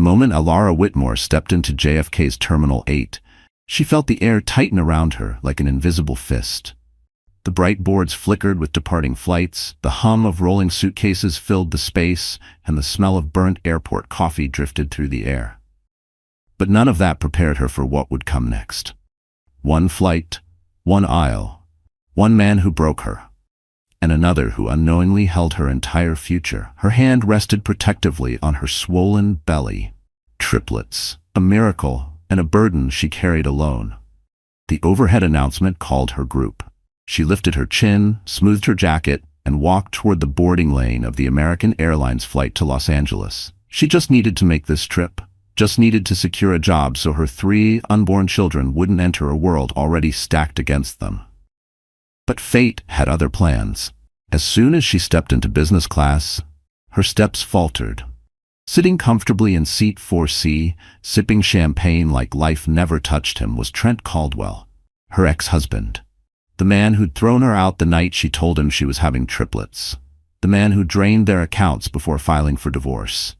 moment Alara Whitmore stepped into JFK's Terminal 8, she felt the air tighten around her like an invisible fist. The bright boards flickered with departing flights, the hum of rolling suitcases filled the space, and the smell of burnt airport coffee drifted through the air. But none of that prepared her for what would come next. One flight, one aisle, one man who broke her, and another who unknowingly held her entire future. Her hand rested protectively on her swollen belly. Triplets, a miracle, and a burden she carried alone. The overhead announcement called her group. She lifted her chin, smoothed her jacket, and walked toward the boarding lane of the American Airlines flight to Los Angeles. She just needed to make this trip, just needed to secure a job so her 3 unborn children wouldn't enter a world already stacked against them. But fate had other plans. As soon as she stepped into business class, her steps faltered. Sitting comfortably in seat 4C, sipping champagne like life never touched him, was Trent Caldwell, her ex-husband. The man who'd thrown her out the night she told him she was having triplets. The man who drained their accounts before filing for divorce.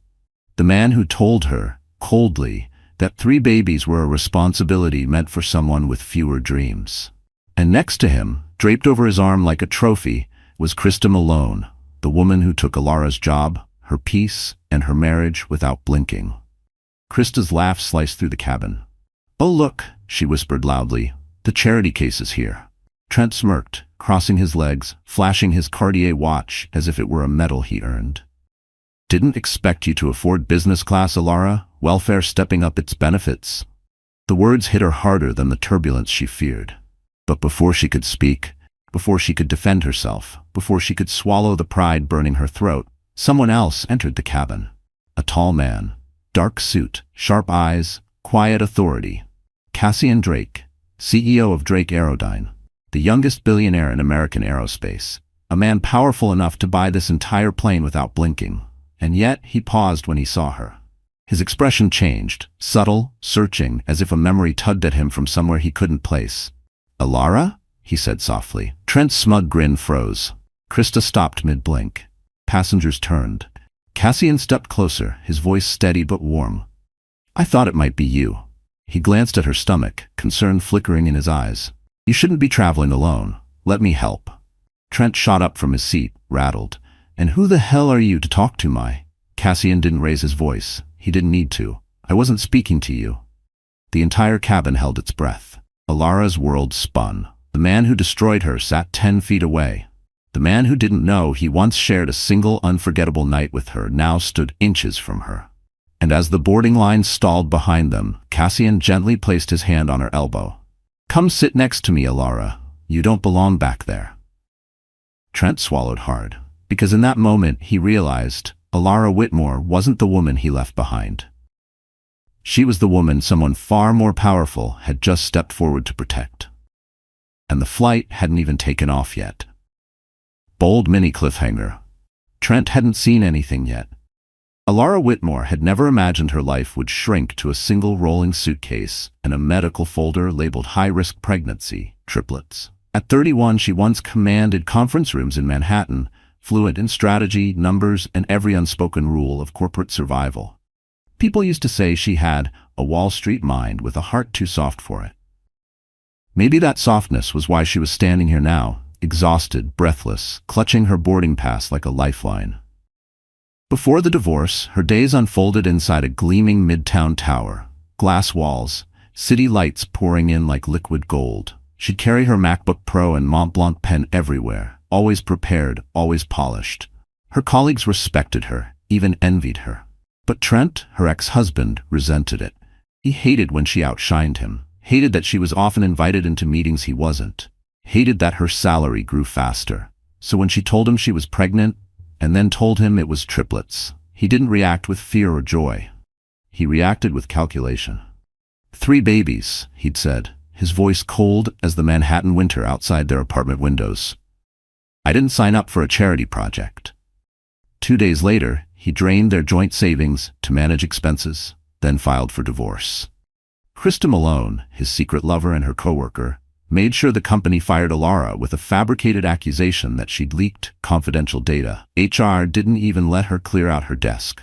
The man who told her, coldly, that 3 babies were a responsibility meant for someone with fewer dreams. And next to him, draped over his arm like a trophy, was Krista Malone, the woman who took Alara's job, her peace, and her marriage without blinking. Krista's laugh sliced through the cabin. "Oh look," she whispered loudly, "the charity case is here." Trent smirked, crossing his legs, flashing his Cartier watch as if it were a medal he earned. "Didn't expect you to afford business class, Alara, welfare stepping up its benefits." The words hit her harder than the turbulence she feared. But before she could speak, before she could defend herself, before she could swallow the pride burning her throat, someone else entered the cabin. A tall man, dark suit, sharp eyes, quiet authority. Cassian Drake, CEO of Drake Aerodyne, the youngest billionaire in American aerospace, a man powerful enough to buy this entire plane without blinking. And yet he paused when he saw her. His expression changed, subtle, searching, as if a memory tugged at him from somewhere he couldn't place. "Alara?" he said softly. Trent's smug grin froze. Krista stopped mid-blink. Passengers turned. Cassian stepped closer, his voice steady but warm. "I thought it might be you." He glanced at her stomach, concern flickering in his eyes. "You shouldn't be traveling alone. Let me help." Trent shot up from his seat, rattled. "And who the hell are you to talk to my—" Cassian didn't raise his voice. He didn't need to. "I wasn't speaking to you." The entire cabin held its breath. Alara's world spun. The man who destroyed her sat 10 feet away. The man who didn't know he once shared a single unforgettable night with her now stood inches from her. And as the boarding line stalled behind them, Cassian gently placed his hand on her elbow. "Come sit next to me, Alara. You don't belong back there." Trent swallowed hard, because in that moment he realized Alara Whitmore wasn't the woman he left behind. She was the woman someone far more powerful had just stepped forward to protect. And the flight hadn't even taken off yet. Bold mini cliffhanger. Trent hadn't seen anything yet. Alara Whitmore had never imagined her life would shrink to a single rolling suitcase and a medical folder labeled high-risk pregnancy, triplets. At 31, she once commanded conference rooms in Manhattan, fluent in strategy, numbers, and every unspoken rule of corporate survival. People used to say she had a Wall Street mind with a heart too soft for it. Maybe that softness was why she was standing here now, exhausted, breathless, clutching her boarding pass like a lifeline. Before the divorce, her days unfolded inside a gleaming midtown tower, glass walls, city lights pouring in like liquid gold. She'd carry her MacBook Pro and Montblanc pen everywhere, always prepared, always polished. Her colleagues respected her, even envied her. But Trent, her ex-husband, resented it. He hated when she outshined him, hated that she was often invited into meetings he wasn't, hated that her salary grew faster. So when she told him she was pregnant, and then told him it was triplets, he didn't react with fear or joy. He reacted with calculation. 3 babies, he'd said, his voice cold as the Manhattan winter outside their apartment windows. "I didn't sign up for a charity project." 2 days later, he drained their joint savings to manage expenses, then filed for divorce. Krista Malone, his secret lover and her coworker, made sure the company fired Alara with a fabricated accusation that she'd leaked confidential data. HR didn't even let her clear out her desk.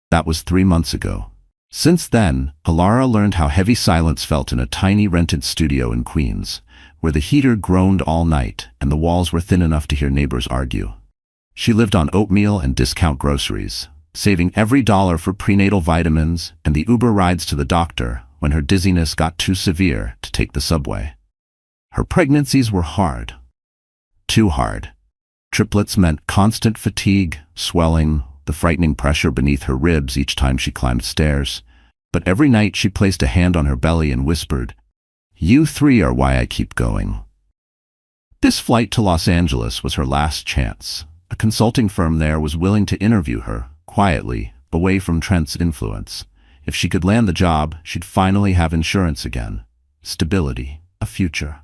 That was 3 months ago. Since then, Alara learned how heavy silence felt in a tiny rented studio in Queens, where the heater groaned all night and the walls were thin enough to hear neighbors argue. She lived on oatmeal and discount groceries, saving every dollar for prenatal vitamins and the Uber rides to the doctor when her dizziness got too severe to take the subway. Her pregnancies were hard. Too hard. Triplets meant constant fatigue, swelling, the frightening pressure beneath her ribs each time she climbed stairs. But every night she placed a hand on her belly and whispered, "You three are why I keep going." This flight to Los Angeles was her last chance. A consulting firm there was willing to interview her, quietly, away from Trent's influence. If she could land the job, she'd finally have insurance again. Stability. A future.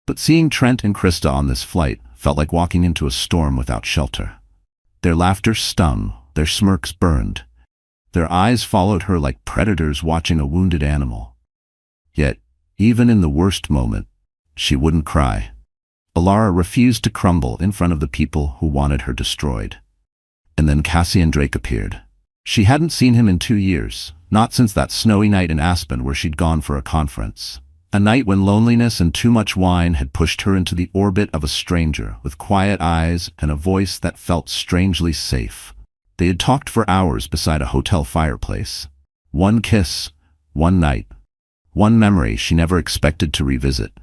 But seeing Trent and Krista on this flight felt like walking into a storm without shelter. Their laughter stung, their smirks burned. Their eyes followed her like predators watching a wounded animal. Yet, even in the worst moment, she wouldn't cry. Alara refused to crumble in front of the people who wanted her destroyed. And then Cassian Drake appeared. She hadn't seen him in 2 years, not since that snowy night in Aspen where she'd gone for a conference. A night when loneliness and too much wine had pushed her into the orbit of a stranger with quiet eyes and a voice that felt strangely safe. They had talked for hours beside a hotel fireplace. One kiss, one night, one memory she never expected to revisit.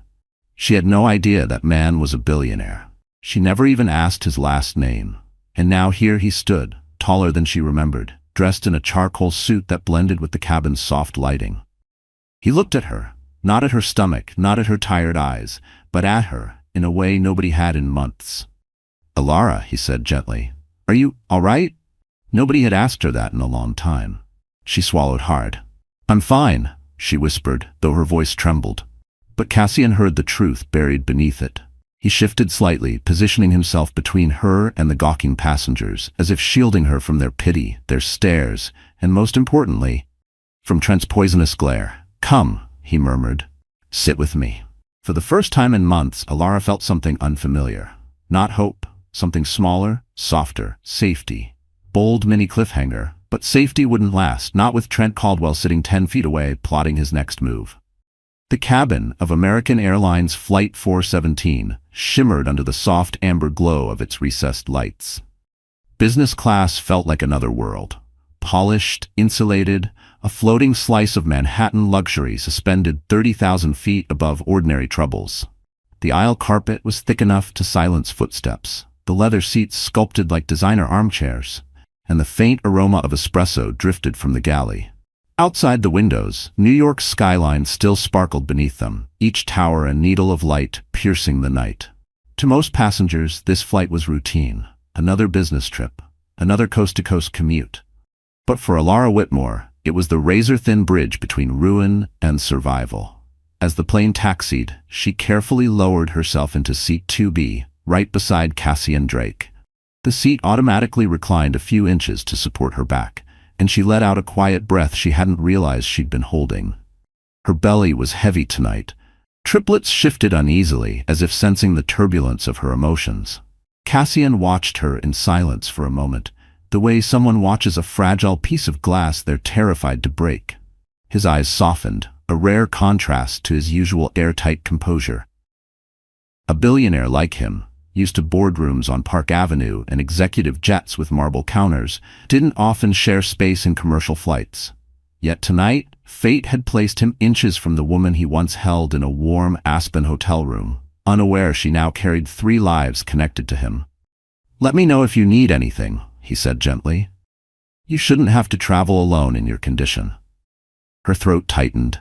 She had no idea that man was a billionaire. She never even asked his last name. And now here he stood, taller than she remembered, dressed in a charcoal suit that blended with the cabin's soft lighting. He looked at her, not at her stomach, not at her tired eyes, but at her, in a way nobody had in months. "Alara," he said gently, "are you all right?" Nobody had asked her that in a long time. She swallowed hard. "I'm fine," she whispered, though her voice trembled. But Cassian heard the truth buried beneath it. He shifted slightly, positioning himself between her and the gawking passengers, as if shielding her from their pity, their stares, and most importantly, from Trent's poisonous glare. "Come," he murmured. "Sit with me." For the first time in months, Alara felt something unfamiliar. Not hope, something smaller, softer, safety. Bold mini cliffhanger, but safety wouldn't last, not with Trent Caldwell sitting 10 feet away, plotting his next move. The cabin of American Airlines Flight 417 shimmered under the soft amber glow of its recessed lights. Business class felt like another world. Polished, insulated, a floating slice of Manhattan luxury suspended 30,000 feet above ordinary troubles. The aisle carpet was thick enough to silence footsteps, the leather seats sculpted like designer armchairs, and the faint aroma of espresso drifted from the galley. Outside the windows, New York's skyline still sparkled beneath them, each tower a needle of light piercing the night. To most passengers, this flight was routine, another business trip, another coast-to-coast commute. But for Alara Whitmore, it was the razor-thin bridge between ruin and survival. As the plane taxied, she carefully lowered herself into seat 2B, right beside Cassian Drake. The seat automatically reclined a few inches to support her back, and she let out a quiet breath she hadn't realized she'd been holding. Her belly was heavy tonight. Triplets shifted uneasily, as if sensing the turbulence of her emotions. Cassian watched her in silence for a moment, the way someone watches a fragile piece of glass they're terrified to break. His eyes softened, a rare contrast to his usual airtight composure. A billionaire like him, used to boardrooms on Park Avenue and executive jets with marble counters, didn't often share space in commercial flights. Yet tonight, fate had placed him inches from the woman he once held in a warm Aspen hotel room, unaware she now carried 3 lives connected to him. "Let me know if you need anything," he said gently. "You shouldn't have to travel alone in your condition." Her throat tightened.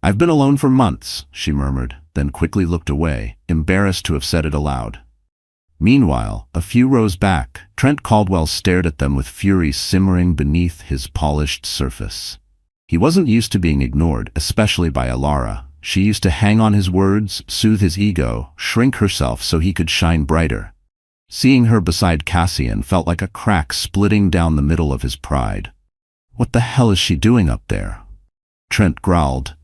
"I've been alone for months," she murmured, then quickly looked away, embarrassed to have said it aloud. Meanwhile, a few rows back, Trent Caldwell stared at them with fury simmering beneath his polished surface. He wasn't used to being ignored, especially by Alara. She used to hang on his words, soothe his ego, shrink herself so he could shine brighter. Seeing her beside Cassian felt like a crack splitting down the middle of his pride. "What the hell is she doing up there?" Trent growled.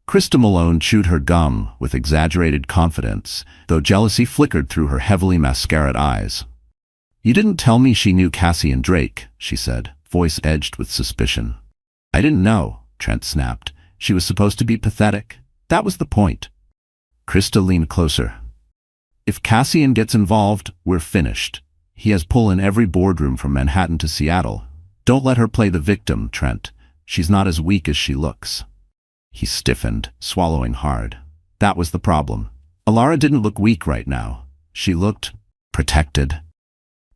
Krista Malone chewed her gum with exaggerated confidence, though jealousy flickered through her heavily mascaraed eyes. "You didn't tell me she knew Cassian Drake," she said, voice edged with suspicion. I didn't know, Trent snapped. She was supposed to be pathetic. That was the point. Krista leaned closer. If Cassian gets involved, we're finished. He has pull in every boardroom from Manhattan to Seattle. Don't let her play the victim, Trent. She's not as weak as she looks. He stiffened, swallowing hard. That was the problem. Alara didn't look weak right now. She looked protected.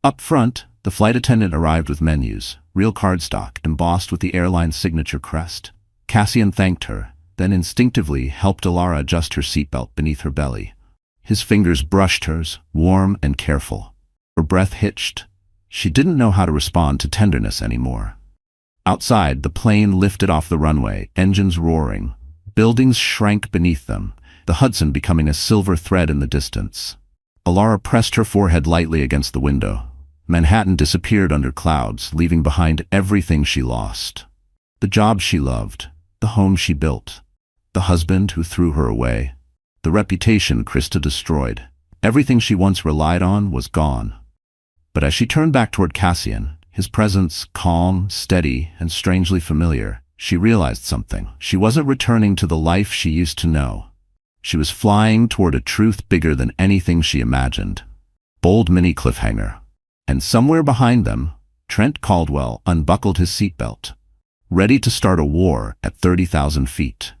Up front, the flight attendant arrived with menus, real cardstock, embossed with the airline's signature crest. Cassian thanked her, then instinctively helped Alara adjust her seatbelt beneath her belly. His fingers brushed hers, warm and careful. Her breath hitched. She didn't know how to respond to tenderness anymore. Outside, the plane lifted off the runway, engines roaring. Buildings shrank beneath them, the Hudson becoming a silver thread in the distance. Alara pressed her forehead lightly against the window. Manhattan disappeared under clouds, leaving behind everything she lost. The job she loved, the home she built, the husband who threw her away, the reputation Krista destroyed. Everything she once relied on was gone. But as she turned back toward Cassian, his presence calm, steady, and strangely familiar, she realized something. She wasn't returning to the life she used to know. She was flying toward a truth bigger than anything she imagined. Bold mini cliffhanger. And somewhere behind them, Trent Caldwell unbuckled his seatbelt, ready to start a war at 30,000 feet.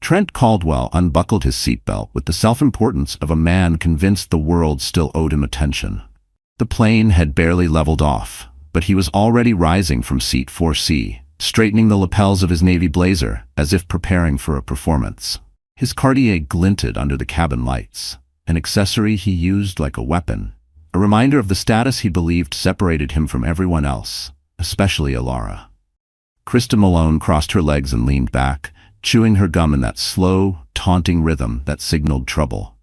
Trent Caldwell unbuckled his seatbelt with the self-importance of a man convinced the world still owed him attention. The plane had barely leveled off, but he was already rising from seat 4C, straightening the lapels of his navy blazer as if preparing for a performance. His Cartier glinted under the cabin lights, an accessory he used like a weapon, a reminder of the status he believed separated him from everyone else, especially Alara. Krista Malone crossed her legs and leaned back, chewing her gum in that slow, taunting rhythm that signaled trouble.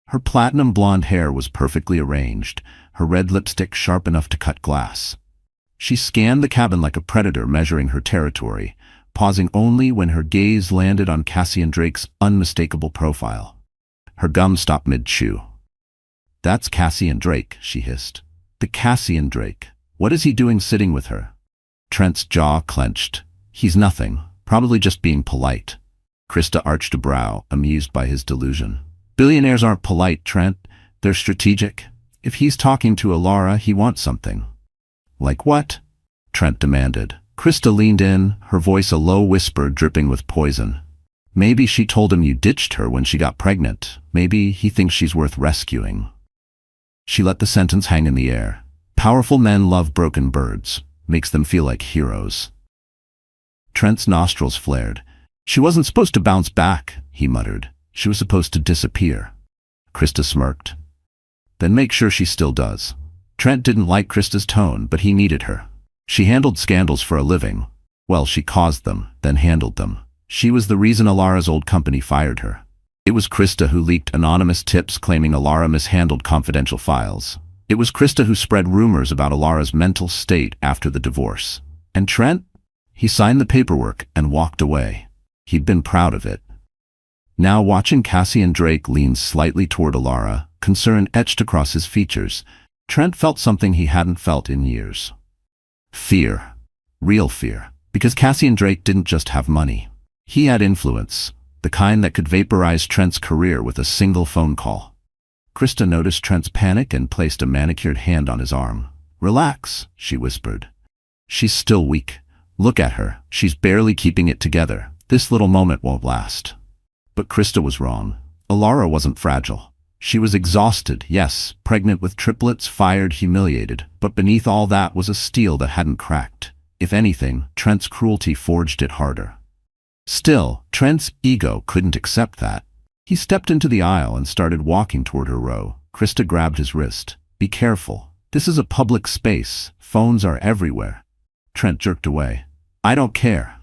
Her platinum blonde hair was perfectly arranged, her red lipstick sharp enough to cut glass. She scanned the cabin like a predator measuring her territory, pausing only when her gaze landed on Cassian Drake's unmistakable profile. Her gum stopped mid-chew. "That's Cassian Drake," she hissed. "The Cassian Drake. What is he doing sitting with her?" Trent's jaw clenched. "He's nothing, probably just being polite." Krista arched a brow, amused by his delusion. "Billionaires aren't polite, Trent. They're strategic. If he's talking to Alara, he wants something." "Like what?" Trent demanded. Krista leaned in, her voice a low whisper dripping with poison. "Maybe she told him you ditched her when she got pregnant. Maybe he thinks she's worth rescuing." She let the sentence hang in the air. Powerful men love broken birds. Makes them feel like heroes. Trent's nostrils flared. "She wasn't supposed to bounce back," he muttered. "She was supposed to disappear." Krista smirked. "Then make sure she still does." Trent didn't like Krista's tone, but he needed her. She handled scandals for a living. Well, she caused them, then handled them. She was the reason Alara's old company fired her. It was Krista who leaked anonymous tips claiming Alara mishandled confidential files. It was Krista who spread rumors about Alara's mental state after the divorce. And Trent? He signed the paperwork and walked away. He'd been proud of it. Now, watching Cassian Drake lean slightly toward Alara, concern etched across his features, Trent felt something he hadn't felt in years. Fear. Real fear. Because Cassian Drake didn't just have money. He had influence, the kind that could vaporize Trent's career with a single phone call. Krista noticed Trent's panic and placed a manicured hand on his arm. "Relax," she whispered. "She's still weak. Look at her. She's barely keeping it together. This little moment won't last." But Krista was wrong. Alara wasn't fragile. She was exhausted, yes, pregnant with triplets, fired, humiliated, but beneath all that was a steel that hadn't cracked. If anything, Trent's cruelty forged it harder. Still, Trent's ego couldn't accept that. He stepped into the aisle and started walking toward her row. Krista grabbed his wrist. "Be careful. This is a public space. Phones are everywhere." Trent jerked away. "I don't care."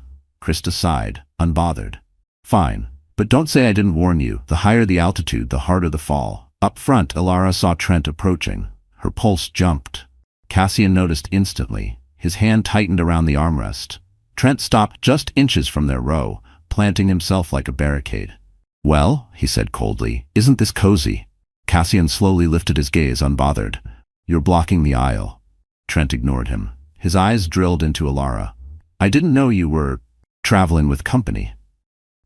Krista sighed, unbothered. "Fine. But don't say I didn't warn you. The higher the altitude, the harder the fall." Up front, Alara saw Trent approaching. Her pulse jumped. Cassian noticed instantly. His hand tightened around the armrest. Trent stopped just inches from their row, planting himself like a barricade. "Well," he said coldly, "isn't this cozy?" Cassian slowly lifted his gaze, unbothered. "You're blocking the aisle." Trent ignored him. His eyes drilled into Alara. I didn't know you were traveling with company.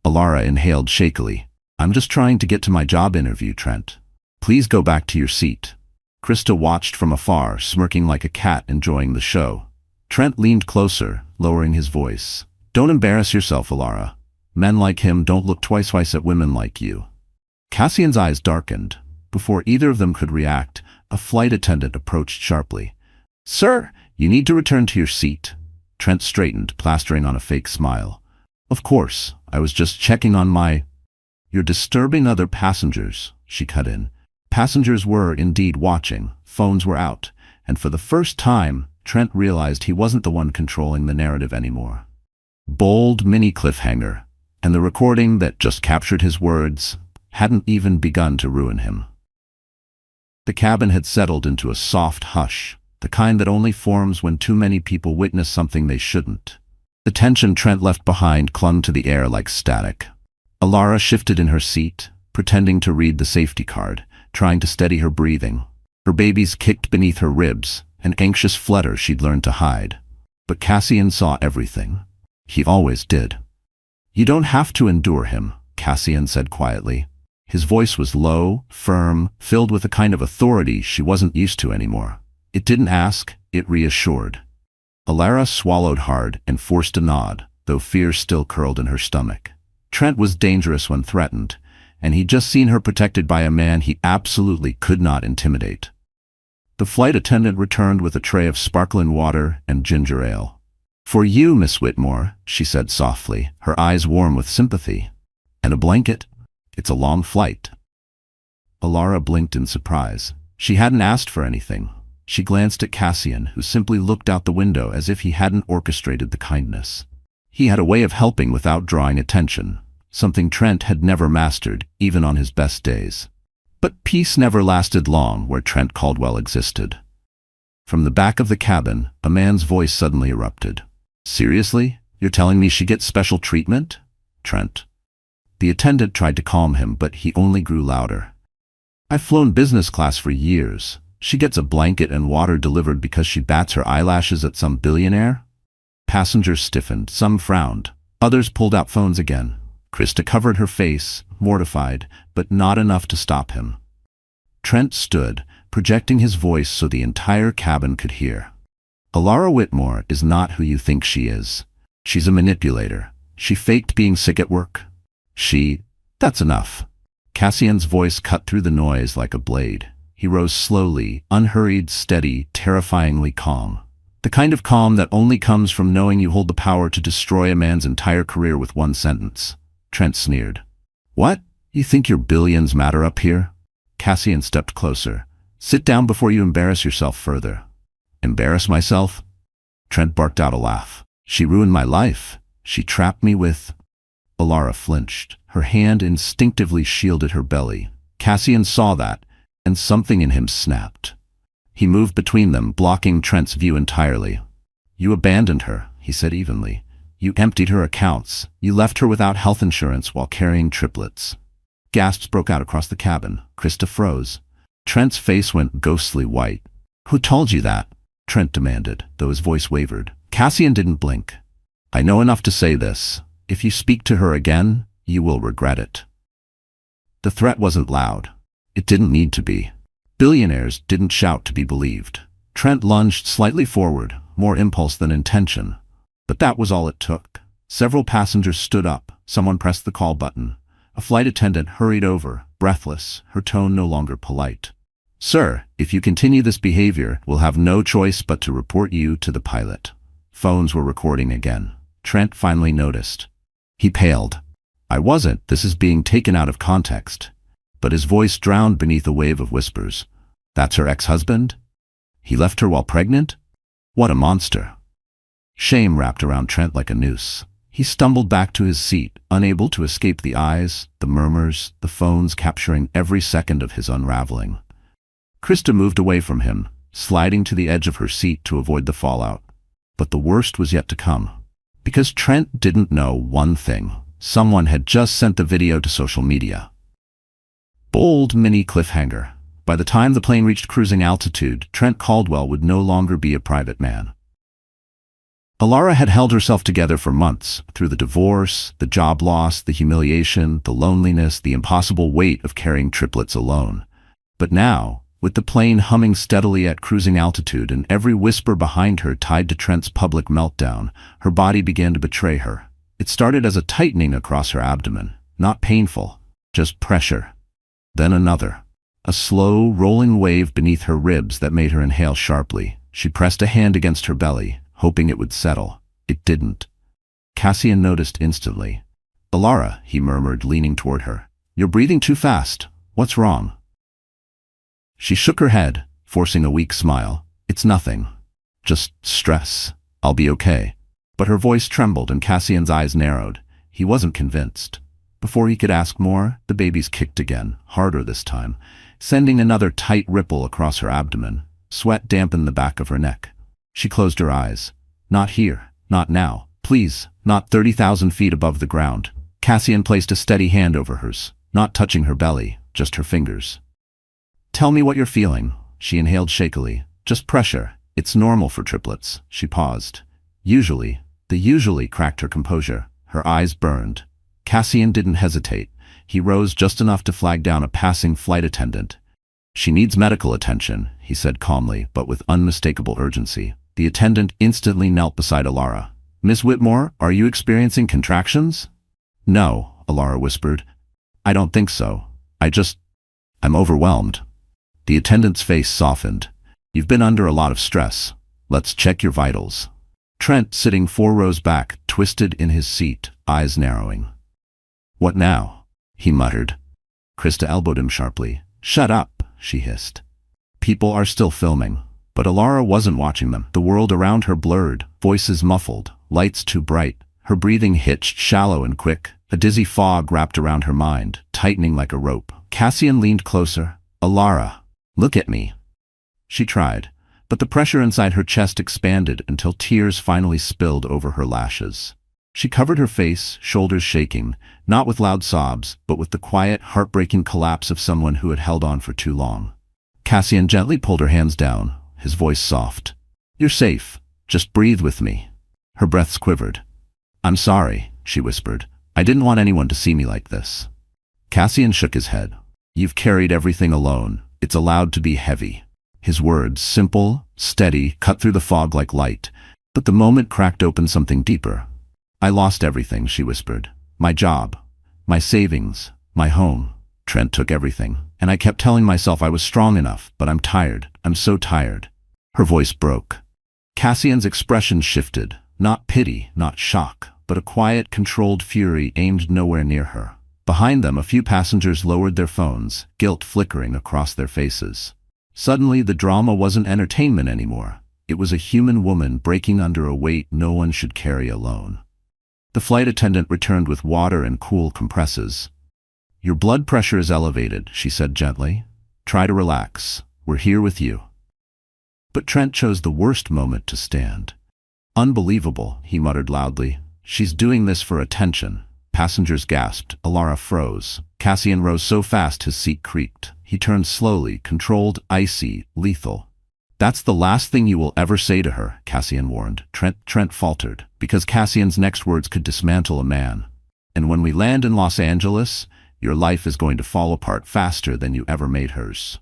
Alara inhaled shakily. I'm just trying to get to my job interview, Trent. Please go back to your seat. Krista watched from afar, smirking like a cat enjoying the show. Trent leaned closer, lowering his voice. Don't embarrass yourself, Alara. Men like him don't look twice at women like you. Cassian's eyes darkened. Before either of them could react, a flight attendant approached sharply. Sir, you need to return to your seat. Trent straightened, plastering on a fake smile. Of course, I was just checking on my... You're disturbing other passengers, she cut in. Passengers were indeed watching, phones were out, and for the first time, Trent realized he wasn't the one controlling the narrative anymore. Bold mini cliffhanger, and the recording that just captured his words hadn't even begun to ruin him. The cabin had settled into a soft hush, the kind that only forms when too many people witness something they shouldn't. The tension Trent left behind clung to the air like static. Alara shifted in her seat, pretending to read the safety card, trying to steady her breathing. Her babies kicked beneath her ribs, an anxious flutter she'd learned to hide. But Cassian saw everything. He always did. You don't have to endure him, Cassian said quietly. His voice was low, firm, filled with a kind of authority she wasn't used to anymore. It didn't ask, it reassured. Alara swallowed hard and forced a nod, though fear still curled in her stomach. Trent was dangerous when threatened, and he'd just seen her protected by a man he absolutely could not intimidate. The flight attendant returned with a tray of sparkling water and ginger ale. For you, Miss Whitmore, she said softly, her eyes warm with sympathy. And a blanket? It's a long flight. Alara blinked in surprise. She hadn't asked for anything. She glanced at Cassian, who simply looked out the window as if he hadn't orchestrated the kindness. He had a way of helping without drawing attention, something Trent had never mastered, even on his best days. But peace never lasted long where Trent Caldwell existed. From the back of the cabin, a man's voice suddenly erupted. Seriously? You're telling me she gets special treatment? Trent. The attendant tried to calm him, but he only grew louder. I've flown business class for years. She gets a blanket and water delivered because she bats her eyelashes at some billionaire? Passengers stiffened, some frowned, others pulled out phones again. Krista covered her face, mortified, but not enough to stop him. Trent stood, projecting his voice so the entire cabin could hear. Alara Whitmore is not who you think she is. She's a manipulator. She faked being sick at work. That's enough. Cassian's voice cut through the noise like a blade. He rose slowly, unhurried, steady, terrifyingly calm. The kind of calm that only comes from knowing you hold the power to destroy a man's entire career with one sentence. Trent sneered. What? You think your billions matter up here? Cassian stepped closer. Sit down before you embarrass yourself further. Embarrass myself? Trent barked out a laugh. She ruined my life. She trapped me with... Alara flinched. Her hand instinctively shielded her belly. Cassian saw that, and something in him snapped. He moved between them, blocking Trent's view entirely. You abandoned her, he said evenly. You emptied her accounts. You left her without health insurance while carrying triplets. Gasps broke out across the cabin. Krista froze. Trent's face went ghostly white. Who told you that? Trent demanded, though his voice wavered. Cassian didn't blink. I know enough to say this. If you speak to her again, you will regret it. The threat wasn't loud. It didn't need to be. Billionaires didn't shout to be believed. Trent lunged slightly forward, more impulse than intention. But that was all it took. Several passengers stood up. Someone pressed the call button. A flight attendant hurried over, breathless, her tone no longer polite. Sir, if you continue this behavior, we'll have no choice but to report you to the pilot. Phones were recording again. Trent finally noticed. He paled. I wasn't. This is being taken out of context. But his voice drowned beneath a wave of whispers. That's her ex-husband? He left her while pregnant? What a monster. Shame wrapped around Trent like a noose. He stumbled back to his seat, unable to escape the eyes, the murmurs, the phones capturing every second of his unraveling. Krista moved away from him, sliding to the edge of her seat to avoid the fallout. But the worst was yet to come. Because Trent didn't know one thing. Someone had just sent the video to social media. Bold mini cliffhanger. By the time the plane reached cruising altitude, Trent Caldwell would no longer be a private man. Alara had held herself together for months, through the divorce, the job loss, the humiliation, the loneliness, the impossible weight of carrying triplets alone. But now, with the plane humming steadily at cruising altitude and every whisper behind her tied to Trent's public meltdown, her body began to betray her. It started as a tightening across her abdomen, not painful, just pressure. Then another. A slow, rolling wave beneath her ribs that made her inhale sharply. She pressed a hand against her belly, hoping it would settle. It didn't. Cassian noticed instantly. "Alara," he murmured, leaning toward her. "You're breathing too fast. What's wrong?" She shook her head, forcing a weak smile. "It's nothing. Just stress. I'll be okay." But her voice trembled and Cassian's eyes narrowed. He wasn't convinced. Before he could ask more, the babies kicked again, harder this time, sending another tight ripple across her abdomen. Sweat dampened the back of her neck. She closed her eyes. "Not here. Not now. Please, not 30,000 feet above the ground." Cassian placed a steady hand over hers, not touching her belly, just her fingers. "Tell me what you're feeling." She inhaled shakily. "Just pressure. It's normal for triplets." She paused. The usually cracked her composure. Her eyes burned. Cassian didn't hesitate. He rose just enough to flag down a passing flight attendant. "She needs medical attention," he said calmly, but with unmistakable urgency. The attendant instantly knelt beside Alara. "Miss Whitmore, are you experiencing contractions?" "No," Alara whispered. "I don't think so. I'm overwhelmed." The attendant's face softened. "You've been under a lot of stress. Let's check your vitals." Trent, sitting 4 rows back, twisted in his seat, eyes narrowing. "What now?" he muttered. Krista elbowed him sharply. "Shut up," she hissed. People are still filming. But Alara wasn't watching them. The world around her blurred, voices muffled, lights too bright. Her breathing hitched, shallow and quick. A dizzy fog wrapped around her mind, tightening like a rope. Cassian leaned closer. "Alara, look at me." She tried, but the pressure inside her chest expanded until tears finally spilled over her lashes. She covered her face, shoulders shaking, not with loud sobs, but with the quiet, heartbreaking collapse of someone who had held on for too long. Cassian gently pulled her hands down, his voice soft. "You're safe. Just breathe with me." Her breaths quivered. "I'm sorry," she whispered. "I didn't want anyone to see me like this." Cassian shook his head. "You've carried everything alone. It's allowed to be heavy." His words, simple, steady, cut through the fog like light. But the moment cracked open something deeper. "I lost everything," she whispered. "My job, my savings, my home. Trent took everything. And I kept telling myself I was strong enough, but I'm tired. I'm so tired." Her voice broke. Cassian's expression shifted. Not pity, not shock, but a quiet, controlled fury aimed nowhere near her. Behind them, a few passengers lowered their phones, guilt flickering across their faces. Suddenly, the drama wasn't entertainment anymore. It was a human woman breaking under a weight no one should carry alone. The flight attendant returned with water and cool compresses. "Your blood pressure is elevated," she said gently. "Try to relax. We're here with you." But Trent chose the worst moment to stand. "Unbelievable," he muttered loudly. "She's doing this for attention." Passengers gasped. Alara froze. Cassian rose so fast his seat creaked. He turned slowly, controlled, icy, lethal. "That's the last thing you will ever say to her," Cassian warned. Trent faltered, because Cassian's next words could dismantle a man. "And when we land in Los Angeles, your life is going to fall apart faster than you ever made hers."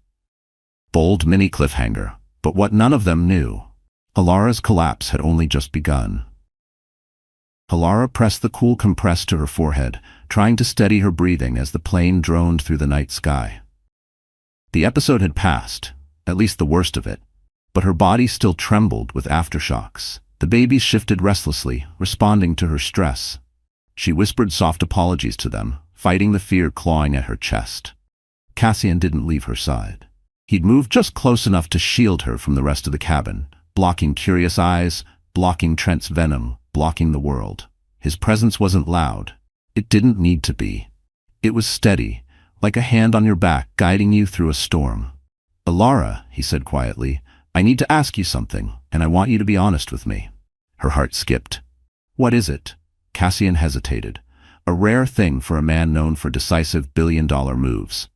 Bold mini cliffhanger. But what none of them knew, Alara's collapse had only just begun. Alara pressed the cool compress to her forehead, trying to steady her breathing as the plane droned through the night sky. The episode had passed, at least the worst of it, but her body still trembled with aftershocks. The babies shifted restlessly, responding to her stress. She whispered soft apologies to them, fighting the fear clawing at her chest. Cassian didn't leave her side. He'd moved just close enough to shield her from the rest of the cabin, blocking curious eyes, blocking Trent's venom, blocking the world. His presence wasn't loud. It didn't need to be. It was steady, like a hand on your back guiding you through a storm. "Alara," he said quietly, "I need to ask you something, and I want you to be honest with me." Her heart skipped. "What is it?" Cassian hesitated, a rare thing for a man known for decisive billion-dollar moves.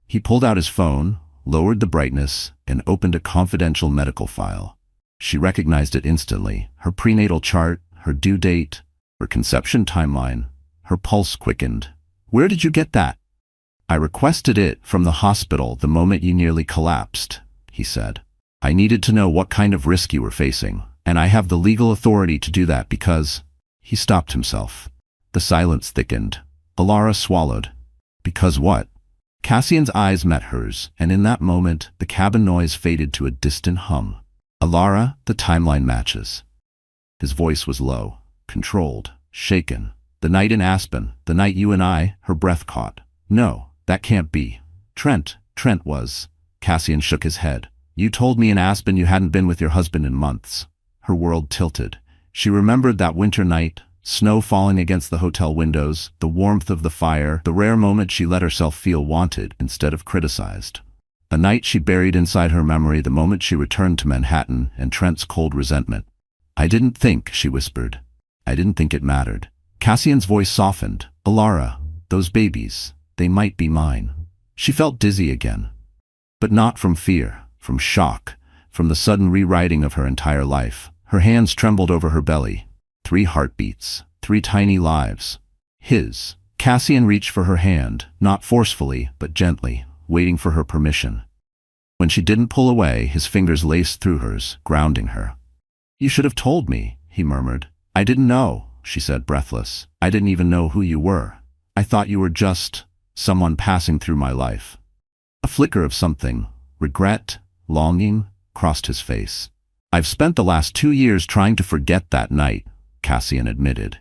He pulled out his phone, lowered the brightness, and opened a confidential medical file. She recognized it instantly. Her prenatal chart, her due date, her conception timeline. Her pulse quickened. "Where did you get that?" "I requested it from the hospital the moment you nearly collapsed," he said. "I needed to know what kind of risk you were facing, and I have the legal authority to do that because—" He stopped himself. The silence thickened. Alara swallowed. "Because what?" Cassian's eyes met hers, and in that moment, the cabin noise faded to a distant hum. "Alara, the timeline matches." His voice was low, controlled, shaken. "The night in Aspen, the night you and I," her breath caught. "No, that can't be. Trent was." Cassian shook his head. "You told me in Aspen you hadn't been with your husband in months." Her world tilted. She remembered that winter night, snow falling against the hotel windows, the warmth of the fire, the rare moment she let herself feel wanted instead of criticized. A night she buried inside her memory the moment she returned to Manhattan and Trent's cold resentment. "I didn't think," she whispered. "I didn't think it mattered." Cassian's voice softened. "Alara, those babies, they might be mine." She felt dizzy again. But not from fear, from shock, from the sudden rewriting of her entire life. Her hands trembled over her belly. 3 heartbeats, 3 tiny lives. His. Cassian reached for her hand, not forcefully, but gently, waiting for her permission. When she didn't pull away, his fingers laced through hers, grounding her. "You should have told me," he murmured. "I didn't know," she said, breathless. "I didn't even know who you were. I thought you were just someone passing through my life." A flicker of something, regret, longing, crossed his face. "I've spent the last 2 years trying to forget that night," Cassian admitted.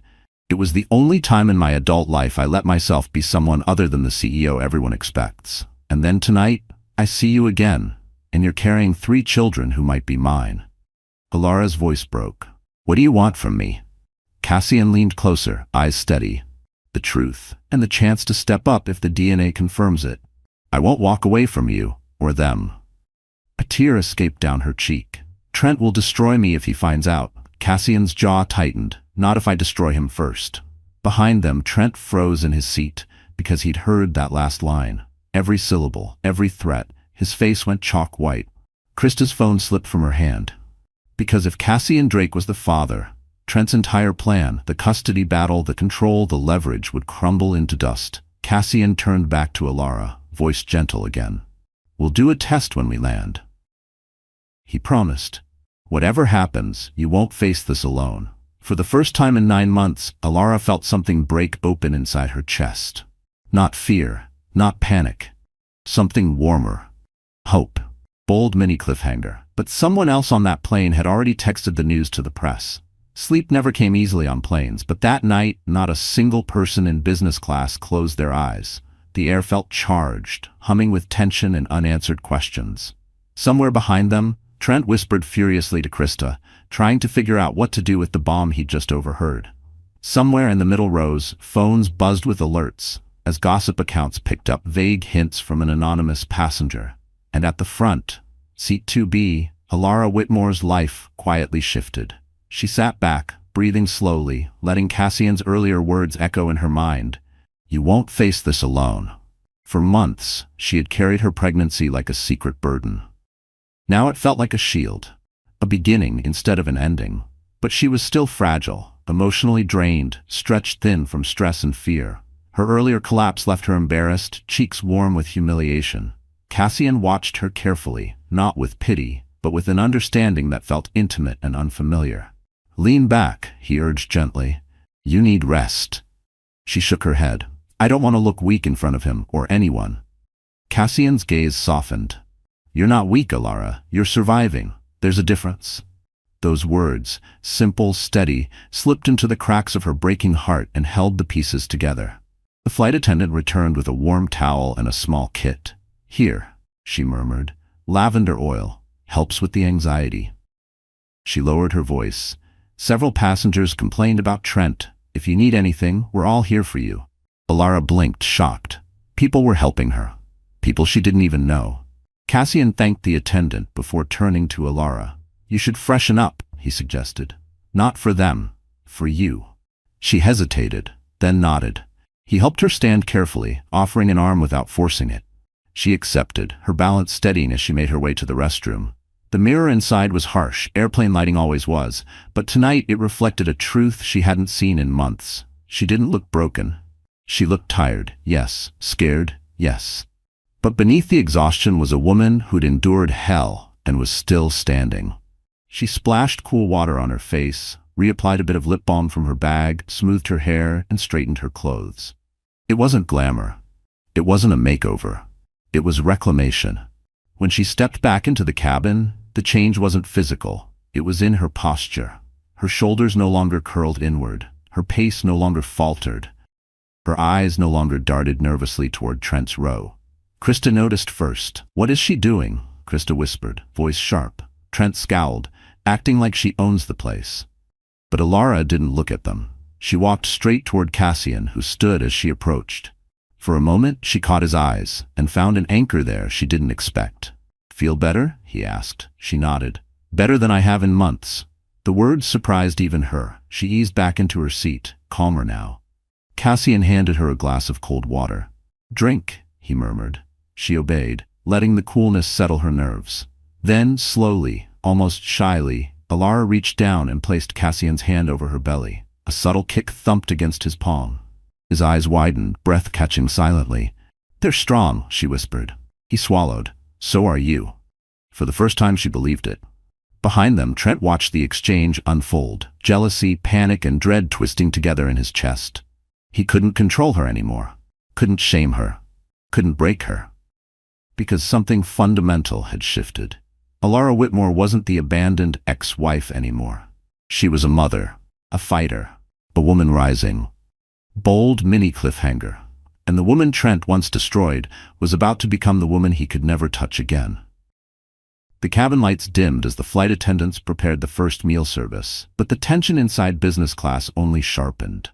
"It was the only time in my adult life I let myself be someone other than the CEO everyone expects. And then tonight, I see you again, and you're carrying 3 children who might be mine." Alara's voice broke. "What do you want from me?" Cassian leaned closer, eyes steady. "The truth, and the chance to step up if the DNA confirms it. I won't walk away from you, or them." A tear escaped down her cheek. "Trent will destroy me if he finds out." Cassian's jaw tightened. "Not if I destroy him first." Behind them, Trent froze in his seat, because he'd heard that last line. Every syllable, every threat. His face went chalk white. Krista's phone slipped from her hand. Because if Cassian Drake was the father, Trent's entire plan, the custody battle, the control, the leverage, would crumble into dust. Cassian turned back to Alara, voice gentle again. "We'll do a test when we land," he promised. "Whatever happens, you won't face this alone." For the first time in 9 months, Alara felt something break open inside her chest. Not fear, not panic. Something warmer. Hope. Bold mini cliffhanger. But someone else on that plane had already texted the news to the press. Sleep never came easily on planes, but that night, not a single person in business class closed their eyes. The air felt charged, humming with tension and unanswered questions. Somewhere behind them, Trent whispered furiously to Krista, trying to figure out what to do with the bomb he'd just overheard. Somewhere in the middle rows, phones buzzed with alerts, as gossip accounts picked up vague hints from an anonymous passenger. And at the front, seat 2B, Alara Whitmore's life quietly shifted. She sat back, breathing slowly, letting Cassian's earlier words echo in her mind. "You won't face this alone." For months, she had carried her pregnancy like a secret burden. Now it felt like a shield, a beginning instead of an ending. But she was still fragile, emotionally drained, stretched thin from stress and fear. Her earlier collapse left her embarrassed, cheeks warm with humiliation. Cassian watched her carefully, not with pity, but with an understanding that felt intimate and unfamiliar. "Lean back," he urged gently. "You need rest." She shook her head. "I don't want to look weak in front of him or anyone." Cassian's gaze softened. "You're not weak, Alara. You're surviving. There's a difference." Those words, simple, steady, slipped into the cracks of her breaking heart and held the pieces together. The flight attendant returned with a warm towel and a small kit. "Here," she murmured. "Lavender oil. Helps with the anxiety." She lowered her voice. "Several passengers complained about Trent. If you need anything, we're all here for you." Alara blinked, shocked. People were helping her. People she didn't even know. Cassian thanked the attendant before turning to Alara. "You should freshen up," he suggested. "Not for them. For you." She hesitated, then nodded. He helped her stand carefully, offering an arm without forcing it. She accepted, her balance steadying as she made her way to the restroom. The mirror inside was harsh, airplane lighting always was, but tonight it reflected a truth she hadn't seen in months. She didn't look broken. She looked tired, yes. Scared, yes. But beneath the exhaustion was a woman who'd endured hell and was still standing. She splashed cool water on her face, reapplied a bit of lip balm from her bag, smoothed her hair, and straightened her clothes. It wasn't glamour. It wasn't a makeover. It was reclamation. When she stepped back into the cabin, the change wasn't physical. It was in her posture. Her shoulders no longer curled inward. Her pace no longer faltered. Her eyes no longer darted nervously toward Trent's row. Krista noticed first. "What is she doing?" Krista whispered, voice sharp. Trent scowled, acting like she owns the place. But Alara didn't look at them. She walked straight toward Cassian, who stood as she approached. For a moment, she caught his eyes and found an anchor there she didn't expect. "Feel better?" he asked. She nodded. "Better than I have in months." The words surprised even her. She eased back into her seat, calmer now. Cassian handed her a glass of cold water. "Drink," he murmured. She obeyed, letting the coolness settle her nerves. Then, slowly, almost shyly, Alara reached down and placed Cassian's hand over her belly. A subtle kick thumped against his palm. His eyes widened, breath catching silently. "They're strong," she whispered. He swallowed. "So are you." For the first time she believed it. Behind them, Trent watched the exchange unfold, jealousy, panic, and dread twisting together in his chest. He couldn't control her anymore. Couldn't shame her. Couldn't break her. Because something fundamental had shifted. Alara Whitmore wasn't the abandoned ex-wife anymore. She was a mother, a fighter, a woman rising. Bold mini cliffhanger. And the woman Trent once destroyed was about to become the woman he could never touch again. The cabin lights dimmed as the flight attendants prepared the first meal service, but the tension inside business class only sharpened.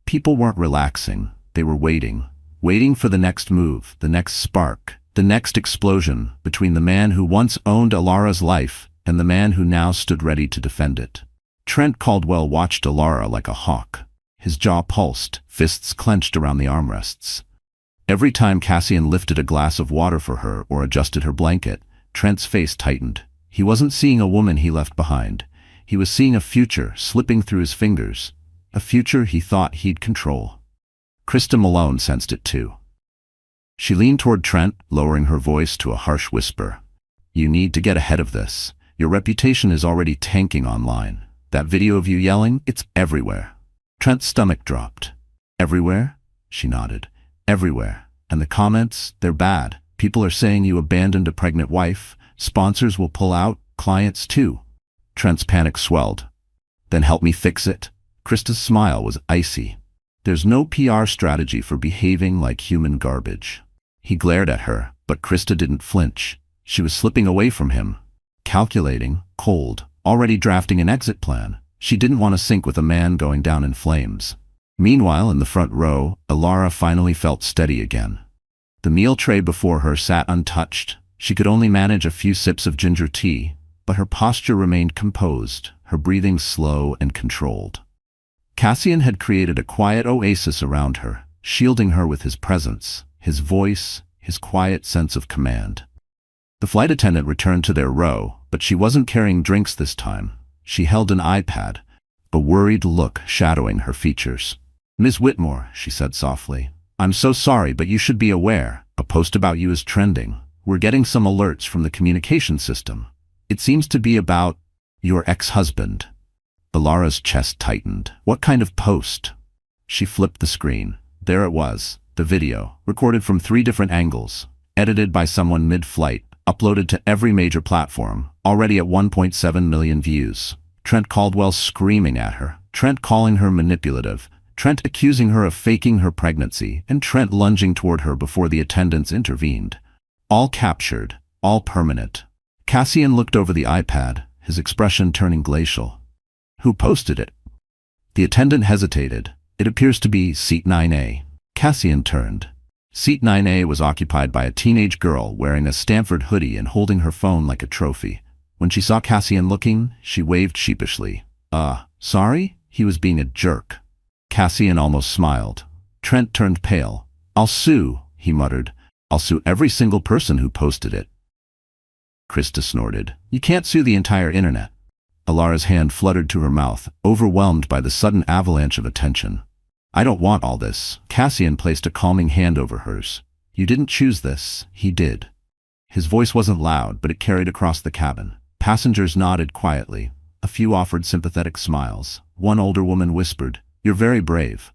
People weren't relaxing, they were waiting. Waiting for the next move, the next spark, the next explosion between the man who once owned Alara's life and the man who now stood ready to defend it. Trent Caldwell watched Alara like a hawk. His jaw pulsed, fists clenched around the armrests. Every time Cassian lifted a glass of water for her or adjusted her blanket, Trent's face tightened. He wasn't seeing a woman he left behind. He was seeing a future slipping through his fingers, a future he thought he'd control. Krista Malone sensed it too. She leaned toward Trent, lowering her voice to a harsh whisper. "You need to get ahead of this. Your reputation is already tanking online. That video of you yelling, it's everywhere." Trent's stomach dropped. "Everywhere?" She nodded. "Everywhere. And the comments, they're bad. People are saying you abandoned a pregnant wife. Sponsors will pull out, clients too." Trent's panic swelled. "Then help me fix it." Krista's smile was icy. "There's no PR strategy for behaving like human garbage." He glared at her, but Krista didn't flinch. She was slipping away from him. Calculating, cold, already drafting an exit plan. She didn't want to sink with a man going down in flames. Meanwhile, in the front row, Alara finally felt steady again. The meal tray before her sat untouched. She could only manage a few sips of ginger tea, but her posture remained composed, her breathing slow and controlled. Cassian had created a quiet oasis around her, shielding her with his presence, his voice, his quiet sense of command. The flight attendant returned to their row, but she wasn't carrying drinks this time. She held an iPad, a worried look shadowing her features. "Ms. Whitmore," she said softly, "I'm so sorry, but you should be aware. A post about you is trending. We're getting some alerts from the communication system. It seems to be about your ex-husband." Alara's chest tightened. "What kind of post?" She flipped the screen. There it was, the video, recorded from 3 different angles, edited by someone mid-flight, uploaded to every major platform, already at 1.7 million views. Trent Caldwell screaming at her, Trent calling her manipulative, Trent accusing her of faking her pregnancy, and Trent lunging toward her before the attendants intervened. All captured, all permanent. Cassian looked over the iPad, his expression turning glacial. "Who posted it?" The attendant hesitated. "It appears to be seat 9A. Cassian turned. Seat 9A was occupied by a teenage girl wearing a Stanford hoodie and holding her phone like a trophy. When she saw Cassian looking, she waved sheepishly. Sorry?" He was being a jerk. Cassian almost smiled. Trent turned pale. "I'll sue," he muttered. "I'll sue every single person who posted it." Krista snorted. You can't sue the entire internet. Alara's hand fluttered to her mouth, overwhelmed by the sudden avalanche of attention. I don't want all this. Cassian placed a calming hand over hers. You didn't choose this, he did. His voice wasn't loud, but it carried across the cabin. Passengers nodded quietly. A few offered sympathetic smiles. One older woman whispered, You're very brave.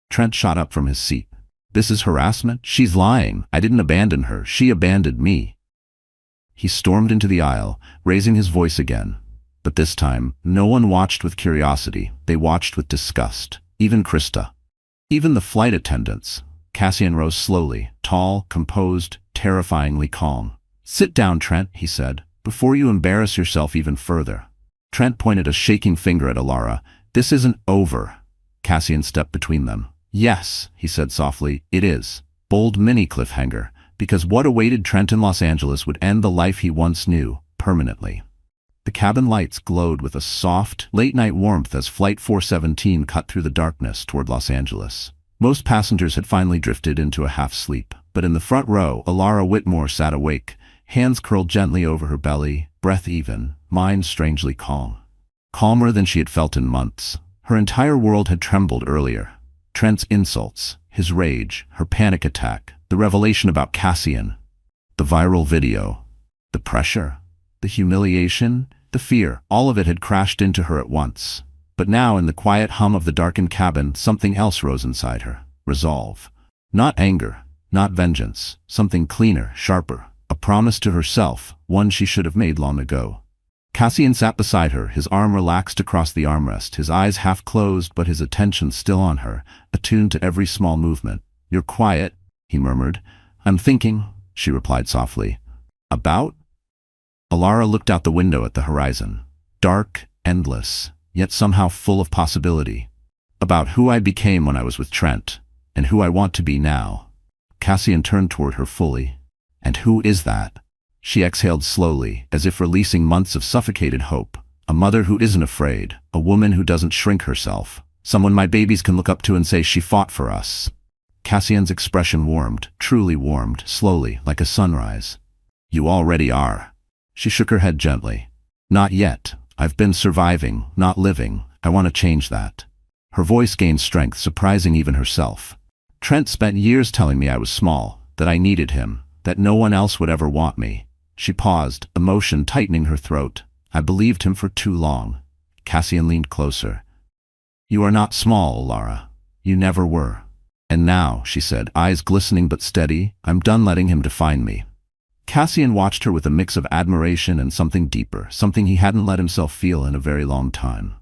Trent shot up from his seat. This is harassment? She's lying. I didn't abandon her. She abandoned me. He stormed into the aisle, raising his voice again. But this time, no one watched with curiosity. They watched with disgust. Even Krista. Even the flight attendants. Cassian rose slowly, tall, composed, terrifyingly calm. Sit down, Trent, he said, before you embarrass yourself even further. Trent pointed a shaking finger at Alara. This isn't over. Cassian stepped between them. Yes, he said softly, it is. Bold mini cliffhanger, because what awaited Trent in Los Angeles would end the life he once knew, permanently. The cabin lights glowed with a soft, late-night warmth as Flight 417 cut through the darkness toward Los Angeles. Most passengers had finally drifted into a half-sleep, but in the front row, Alara Whitmore sat awake, hands curled gently over her belly, breath even, mind strangely calm. Calmer than she had felt in months. Her entire world had trembled earlier. Trent's insults, his rage, her panic attack, the revelation about Cassian, the viral video, the pressure, the humiliation, the fear, all of it had crashed into her at once. But now, in the quiet hum of the darkened cabin, something else rose inside her. Resolve. Not anger, not vengeance, something cleaner, sharper, a promise to herself, one she should have made long ago. Cassian sat beside her, his arm relaxed across the armrest, his eyes half closed but his attention still on her, attuned to every small movement. You're quiet, he murmured. I'm thinking, she replied softly. About? Alara looked out the window at the horizon. Dark, endless, yet somehow full of possibility. About who I became when I was with Trent, and who I want to be now. Cassian turned toward her fully. And who is that? She exhaled slowly, as if releasing months of suffocated hope. A mother who isn't afraid, a woman who doesn't shrink herself, someone my babies can look up to and say she fought for us. Cassian's expression warmed, truly warmed, slowly, like a sunrise. You already are. She shook her head gently. Not yet. I've been surviving, not living. I want to change that. Her voice gained strength, surprising even herself. Trent spent years telling me I was small, that I needed him, that no one else would ever want me. She paused, emotion tightening her throat. I believed him for too long. Cassian leaned closer. You are not small, Alara. You never were. And now, she said, eyes glistening but steady, I'm done letting him define me. Cassian watched her with a mix of admiration and something deeper, something he hadn't let himself feel in a very long time.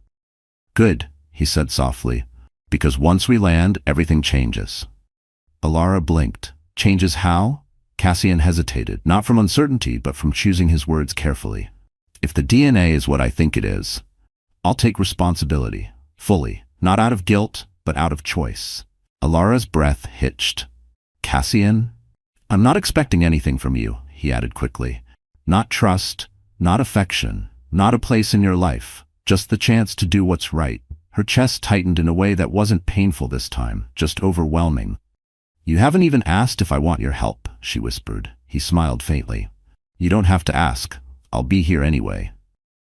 Good, he said softly, because once we land, everything changes. Alara blinked. Changes how? Cassian hesitated, not from uncertainty, but from choosing his words carefully. If the DNA is what I think it is, I'll take responsibility, fully, not out of guilt, but out of choice. Alara's breath hitched. Cassian? I'm not expecting anything from you, he added quickly. Not trust, not affection, not a place in your life, just the chance to do what's right. Her chest tightened in a way that wasn't painful this time, just overwhelming. You haven't even asked if I want your help, she whispered. He smiled faintly. You don't have to ask. I'll be here anyway.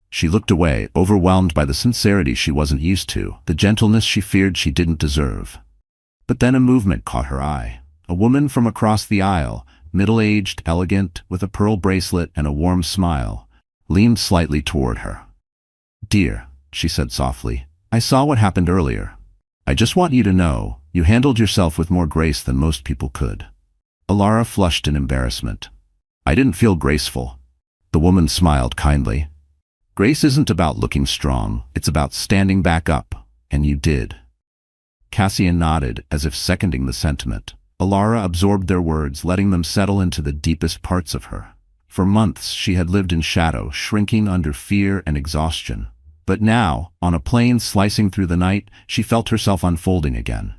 She looked away, overwhelmed by the sincerity she wasn't used to, the gentleness she feared she didn't deserve. But then a movement caught her eye. A woman from across the aisle, middle-aged, elegant, with a pearl bracelet and a warm smile, leaned slightly toward her. Dear, she said softly, I saw what happened earlier. I just want you to know, you handled yourself with more grace than most people could. Alara flushed in embarrassment. I didn't feel graceful. The woman smiled kindly. Grace isn't about looking strong, it's about standing back up, and you did. Cassian nodded, as if seconding the sentiment. Alara absorbed their words, letting them settle into the deepest parts of her. For months she had lived in shadow, shrinking under fear and exhaustion. But now, on a plane slicing through the night, she felt herself unfolding again.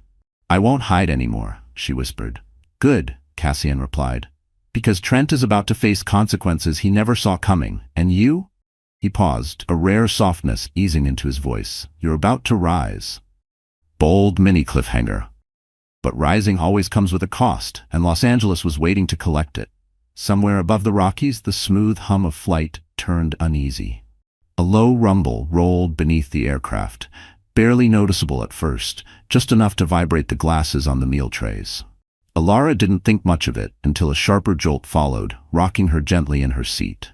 I won't hide anymore, she whispered. Good, Cassian replied. Because Trent is about to face consequences he never saw coming, and you? He paused, a rare softness easing into his voice. You're about to rise. Bold mini cliffhanger. But rising always comes with a cost, and Los Angeles was waiting to collect it. Somewhere above the Rockies, the smooth hum of flight turned uneasy. A low rumble rolled beneath the aircraft, barely noticeable at first, just enough to vibrate the glasses on the meal trays. Alara didn't think much of it until a sharper jolt followed, rocking her gently in her seat.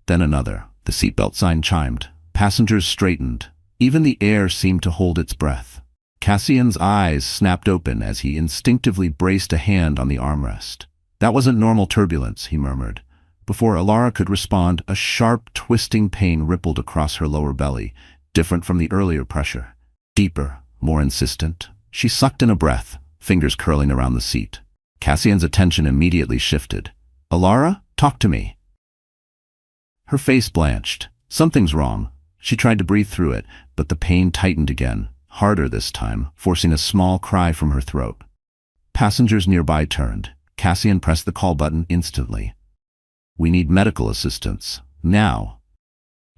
Then another. The seatbelt sign chimed. Passengers straightened. Even the air seemed to hold its breath. Cassian's eyes snapped open as he instinctively braced a hand on the armrest. That wasn't normal turbulence, he murmured. Before Alara could respond, a sharp, twisting pain rippled across her lower belly, different from the earlier pressure. Deeper, more insistent. She sucked in a breath, fingers curling around the seat. Cassian's attention immediately shifted. Alara, talk to me. Her face blanched. Something's wrong. She tried to breathe through it, but the pain tightened again, harder this time, forcing a small cry from her throat. Passengers nearby turned. Cassian pressed the call button instantly. We need medical assistance. Now.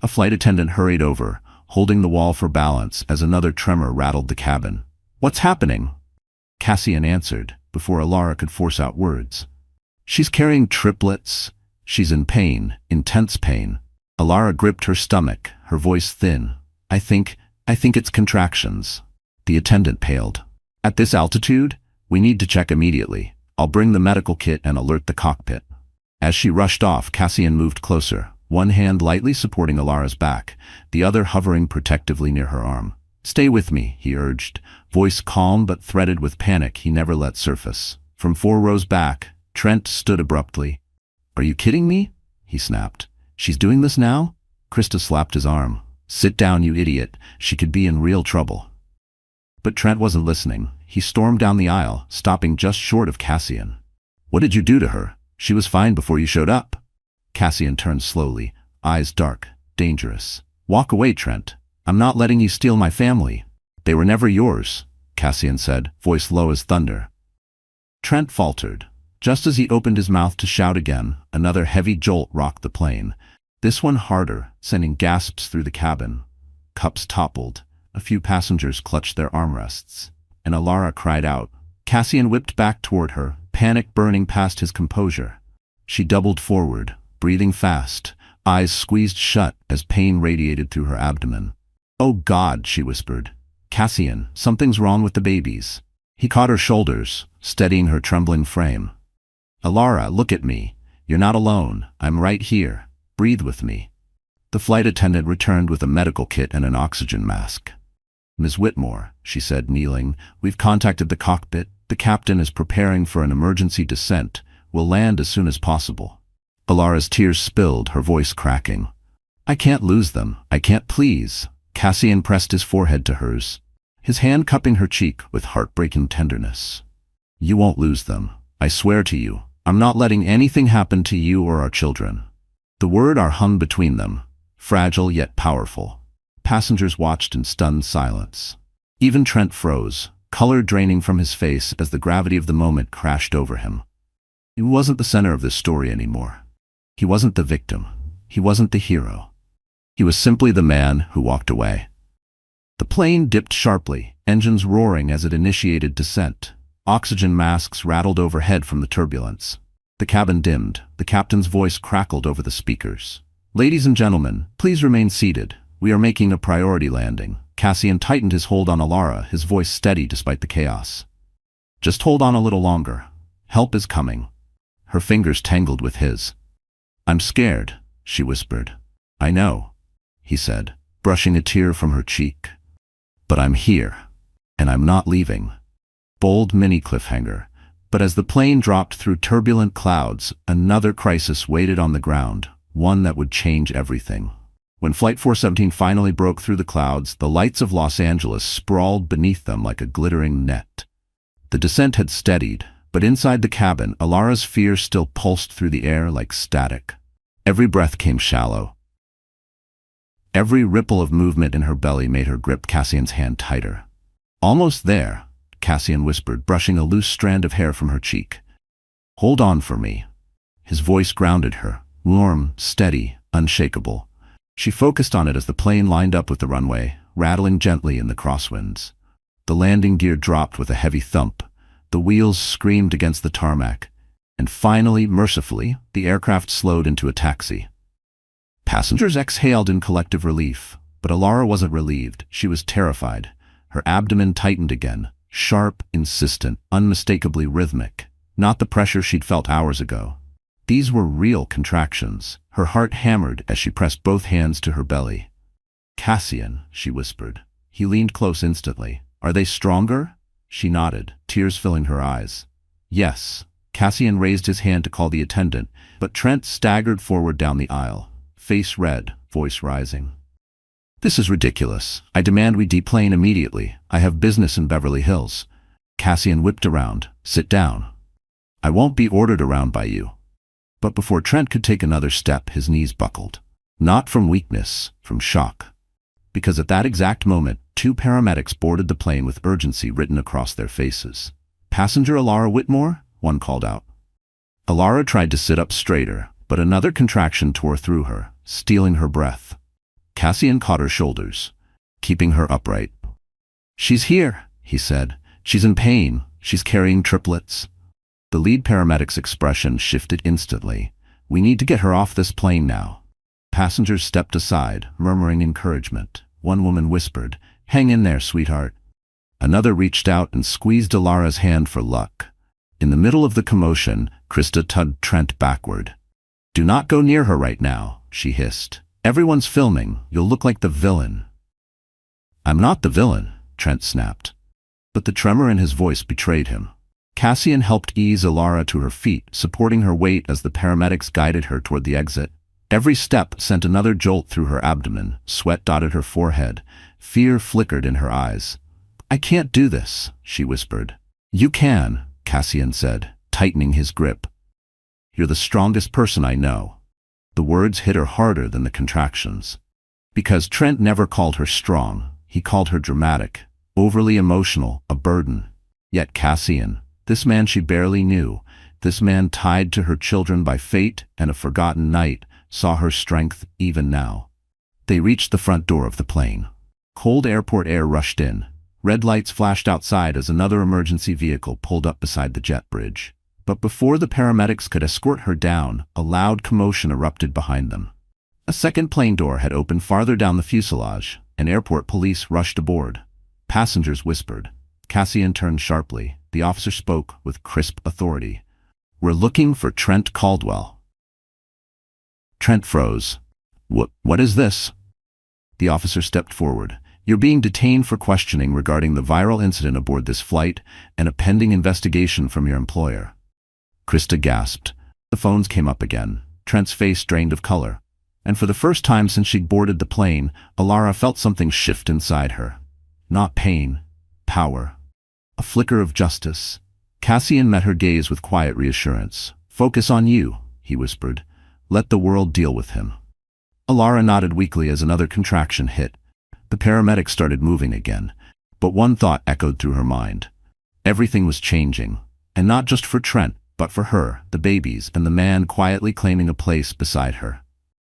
A flight attendant hurried over, holding the wall for balance as another tremor rattled the cabin. What's happening? Cassian answered, before Alara could force out words. She's carrying triplets. She's in pain, intense pain. Alara gripped her stomach, her voice thin. I think it's contractions. The attendant paled. At this altitude, we need to check immediately. I'll bring the medical kit and alert the cockpit. As she rushed off, Cassian moved closer, one hand lightly supporting Alara's back, the other hovering protectively near her arm. Stay with me, he urged, voice calm but threaded with panic he never let surface. From 4 rows back, Trent stood abruptly. Are you kidding me? He snapped. She's doing this now? Krista slapped his arm. Sit down, you idiot. She could be in real trouble. But Trent wasn't listening. He stormed down the aisle, stopping just short of Cassian. What did you do to her? She was fine before you showed up. Cassian turned slowly, eyes dark, dangerous. Walk away, Trent. I'm not letting you steal my family. They were never yours, Cassian said, voice low as thunder. Trent faltered. Just as he opened his mouth to shout again, another heavy jolt rocked the plane. This one harder, sending gasps through the cabin. Cups toppled. A few passengers clutched their armrests. And Alara cried out. Cassian whipped back toward her, panic burning past his composure. She doubled forward, breathing fast, eyes squeezed shut as pain radiated through her abdomen. Oh God, she whispered. Cassian, something's wrong with the babies. He caught her shoulders, steadying her trembling frame. Alara, look at me. You're not alone. I'm right here. Breathe with me. The flight attendant returned with a medical kit and an oxygen mask. Ms. Whitmore, she said, kneeling, we've contacted the cockpit. The captain is preparing for an emergency descent. We'll land as soon as possible. Alara's tears spilled, her voice cracking. I can't lose them. I can't, please. Cassian pressed his forehead to hers, his hand cupping her cheek with heartbreaking tenderness. You won't lose them. I swear to you. I'm not letting anything happen to you or our children. The words are hung between them, fragile yet powerful. Passengers watched in stunned silence. Even Trent froze, color draining from his face as the gravity of the moment crashed over him. He wasn't the center of this story anymore. He wasn't the victim. He wasn't the hero. He was simply the man who walked away. The plane dipped sharply, engines roaring as it initiated descent. Oxygen masks rattled overhead from the turbulence. The cabin dimmed. The captain's voice crackled over the speakers. Ladies and gentlemen, please remain seated. We are making a priority landing. Cassian tightened his hold on Alara, his voice steady despite the chaos. Just hold on a little longer. Help is coming. Her fingers tangled with his. I'm scared, she whispered. I know, he said, brushing a tear from her cheek. But I'm here, and I'm not leaving. Bold mini cliffhanger. But as the plane dropped through turbulent clouds, another crisis waited on the ground, one that would change everything. When Flight 417 finally broke through the clouds, the lights of Los Angeles sprawled beneath them like a glittering net. The descent had steadied, but inside the cabin, Alara's fear still pulsed through the air like static. Every breath came shallow. Every ripple of movement in her belly made her grip Cassian's hand tighter. Almost there, Cassian whispered, brushing a loose strand of hair from her cheek. Hold on for me. His voice grounded her, warm, steady, unshakable. She focused on it as the plane lined up with the runway, rattling gently in the crosswinds. The landing gear dropped with a heavy thump. The wheels screamed against the tarmac, and finally, mercifully, the aircraft slowed into a taxi. Passengers exhaled in collective relief, but Alara wasn't relieved. She was terrified. Her abdomen tightened again, sharp, insistent, unmistakably rhythmic. Not the pressure she'd felt hours ago. These were real contractions. Her heart hammered as she pressed both hands to her belly. "Cassian," she whispered. He leaned close instantly. "Are they stronger?" She nodded, tears filling her eyes. "Yes." Cassian raised his hand to call the attendant, but Trent staggered forward down the aisle, face red, voice rising. "This is ridiculous. I demand we deplane immediately. I have business in Beverly Hills." Cassian whipped around. "Sit down. I won't be ordered around by you." But before Trent could take another step, his knees buckled. Not from weakness, from shock. Because at that exact moment, two paramedics boarded the plane with urgency written across their faces. "Passenger Alara Whitmore?" one called out. Alara tried to sit up straighter, but another contraction tore through her, stealing her breath. Cassian caught her shoulders, keeping her upright. "She's here," he said. "She's in pain. She's carrying triplets." The lead paramedic's expression shifted instantly. "We need to get her off this plane now." Passengers stepped aside, murmuring encouragement. One woman whispered, "Hang in there, sweetheart." Another reached out and squeezed Alara's hand for luck. In the middle of the commotion, Krista tugged Trent backward. "Do not go near her right now," she hissed. "Everyone's filming. You'll look like the villain." "I'm not the villain," Trent snapped. But the tremor in his voice betrayed him. Cassian helped ease Alara to her feet, supporting her weight as the paramedics guided her toward the exit. Every step sent another jolt through her abdomen, sweat dotted her forehead, fear flickered in her eyes. "I can't do this," she whispered. "You can," Cassian said, tightening his grip. "You're the strongest person I know." The words hit her harder than the contractions. Because Trent never called her strong, he called her dramatic, overly emotional, a burden. Yet Cassian, this man she barely knew, this man tied to her children by fate and a forgotten night, saw her strength even now. They reached the front door of the plane. Cold airport air rushed in. Red lights flashed outside as another emergency vehicle pulled up beside the jet bridge. But before the paramedics could escort her down, a loud commotion erupted behind them. A second plane door had opened farther down the fuselage, and airport police rushed aboard. Passengers whispered. Cassian turned sharply. The officer spoke with crisp authority. "We're looking for Trent Caldwell." Trent froze. What is this?" The officer stepped forward. "You're being detained for questioning regarding the viral incident aboard this flight and a pending investigation from your employer." Krista gasped. The phones came up again. Trent's face drained of color. And for the first time since she'd boarded the plane, Alara felt something shift inside her. Not pain, power. A flicker of justice. Cassian met her gaze with quiet reassurance. "Focus on you," he whispered. "Let the world deal with him." Alara nodded weakly as another contraction hit. The paramedics started moving again, but one thought echoed through her mind. Everything was changing, and not just for Trent, but for her, the babies, and the man quietly claiming a place beside her.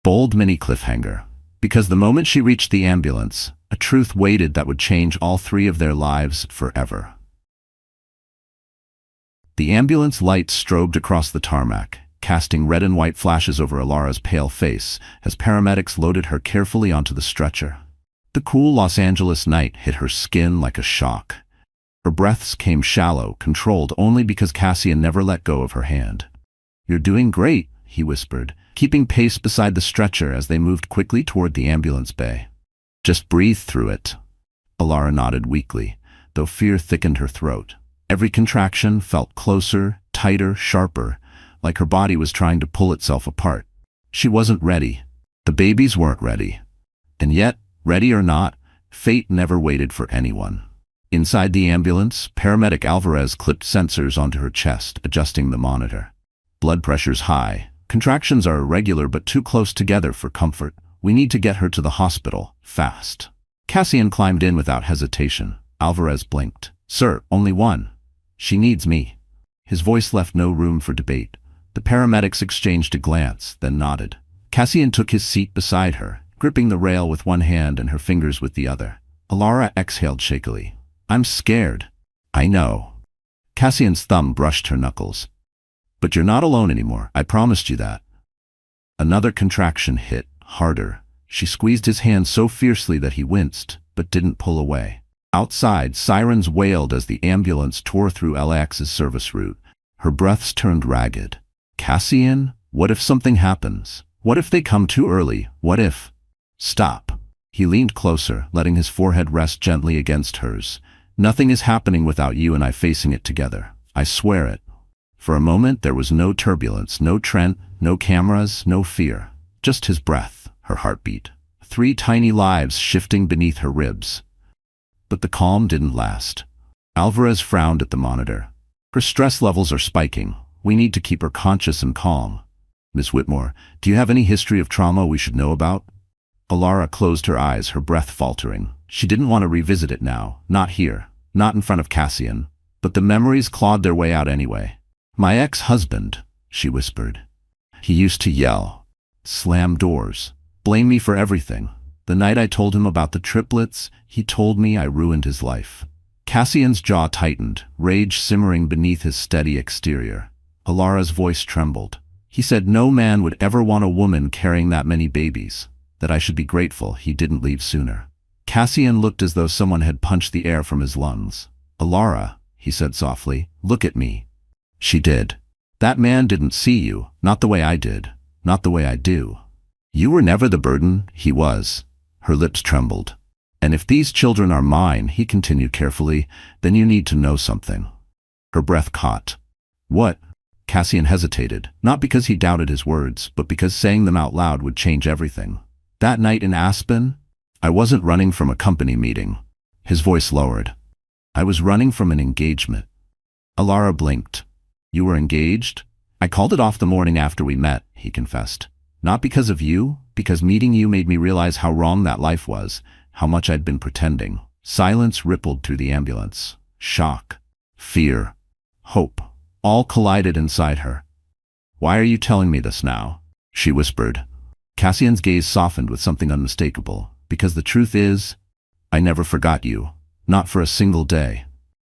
Bold mini cliffhanger. Because the moment she reached the ambulance, a truth waited that would change all three of their lives forever. The ambulance lights strobed across the tarmac, casting red and white flashes over Alara's pale face as paramedics loaded her carefully onto the stretcher. The cool Los Angeles night hit her skin like a shock. Her breaths came shallow, controlled only because Cassian never let go of her hand. "You're doing great," he whispered, keeping pace beside the stretcher as they moved quickly toward the ambulance bay. "Just breathe through it." Alara nodded weakly, though fear thickened her throat. Every contraction felt closer, tighter, sharper, like her body was trying to pull itself apart. She wasn't ready. The babies weren't ready. And yet, ready or not, fate never waited for anyone. Inside the ambulance, paramedic Alvarez clipped sensors onto her chest, adjusting the monitor. "Blood pressure's high. Contractions are irregular but too close together for comfort. We need to get her to the hospital, fast." Cassian climbed in without hesitation. Alvarez blinked. "Sir, only one. She needs me." His voice left no room for debate. The paramedics exchanged a glance, then nodded. Cassian took his seat beside her, gripping the rail with one hand and her fingers with the other. Alara exhaled shakily. "I'm scared." "I know." Cassian's thumb brushed her knuckles. But you're not alone anymore. I promised you that. Another contraction hit, harder. She squeezed his hand so fiercely that he winced, but didn't pull away. Outside, sirens wailed as the ambulance tore through LAX's service route. Her breaths turned ragged. Cassian, what if something happens? What if they come too early? What if? Stop. He leaned closer, letting his forehead rest gently against hers. Nothing is happening without you and I facing it together. I swear it. For a moment, there was no turbulence, no Trent, no cameras, no fear. Just his breath, her heartbeat. 3 tiny lives shifting beneath her ribs. But the calm didn't last. Alvarez frowned at the monitor. Her stress levels are spiking. We need to keep her conscious and calm. Miss Whitmore, do you have any history of trauma we should know about? Alara closed her eyes, her breath faltering. She didn't want to revisit it now. Not here. Not in front of Cassian. But the memories clawed their way out anyway. My ex-husband, she whispered. He used to yell. Slam doors. Blame me for everything. The night I told him about the triplets, he told me I ruined his life. Cassian's jaw tightened, rage simmering beneath his steady exterior. Alara's voice trembled. He said no man would ever want a woman carrying that many babies, that I should be grateful he didn't leave sooner. Cassian looked as though someone had punched the air from his lungs. Alara, he said softly, look at me. She did. That man didn't see you, not the way I did, not the way I do. You were never the burden, he was. Her lips trembled. And if these children are mine, he continued carefully, then you need to know something. Her breath caught. What? Cassian hesitated, not because he doubted his words, but because saying them out loud would change everything. That night in Aspen, I wasn't running from a company meeting. His voice lowered. I was running from an engagement. Alara blinked. You were engaged? I called it off the morning after we met, he confessed. Not because of you, because meeting you made me realize how wrong that life was, how much I'd been pretending. Silence rippled through the ambulance. Shock, fear, hope, all collided inside her. Why are you telling me this now? She whispered. Cassian's gaze softened with something unmistakable. Because the truth is, I never forgot you. Not for a single day.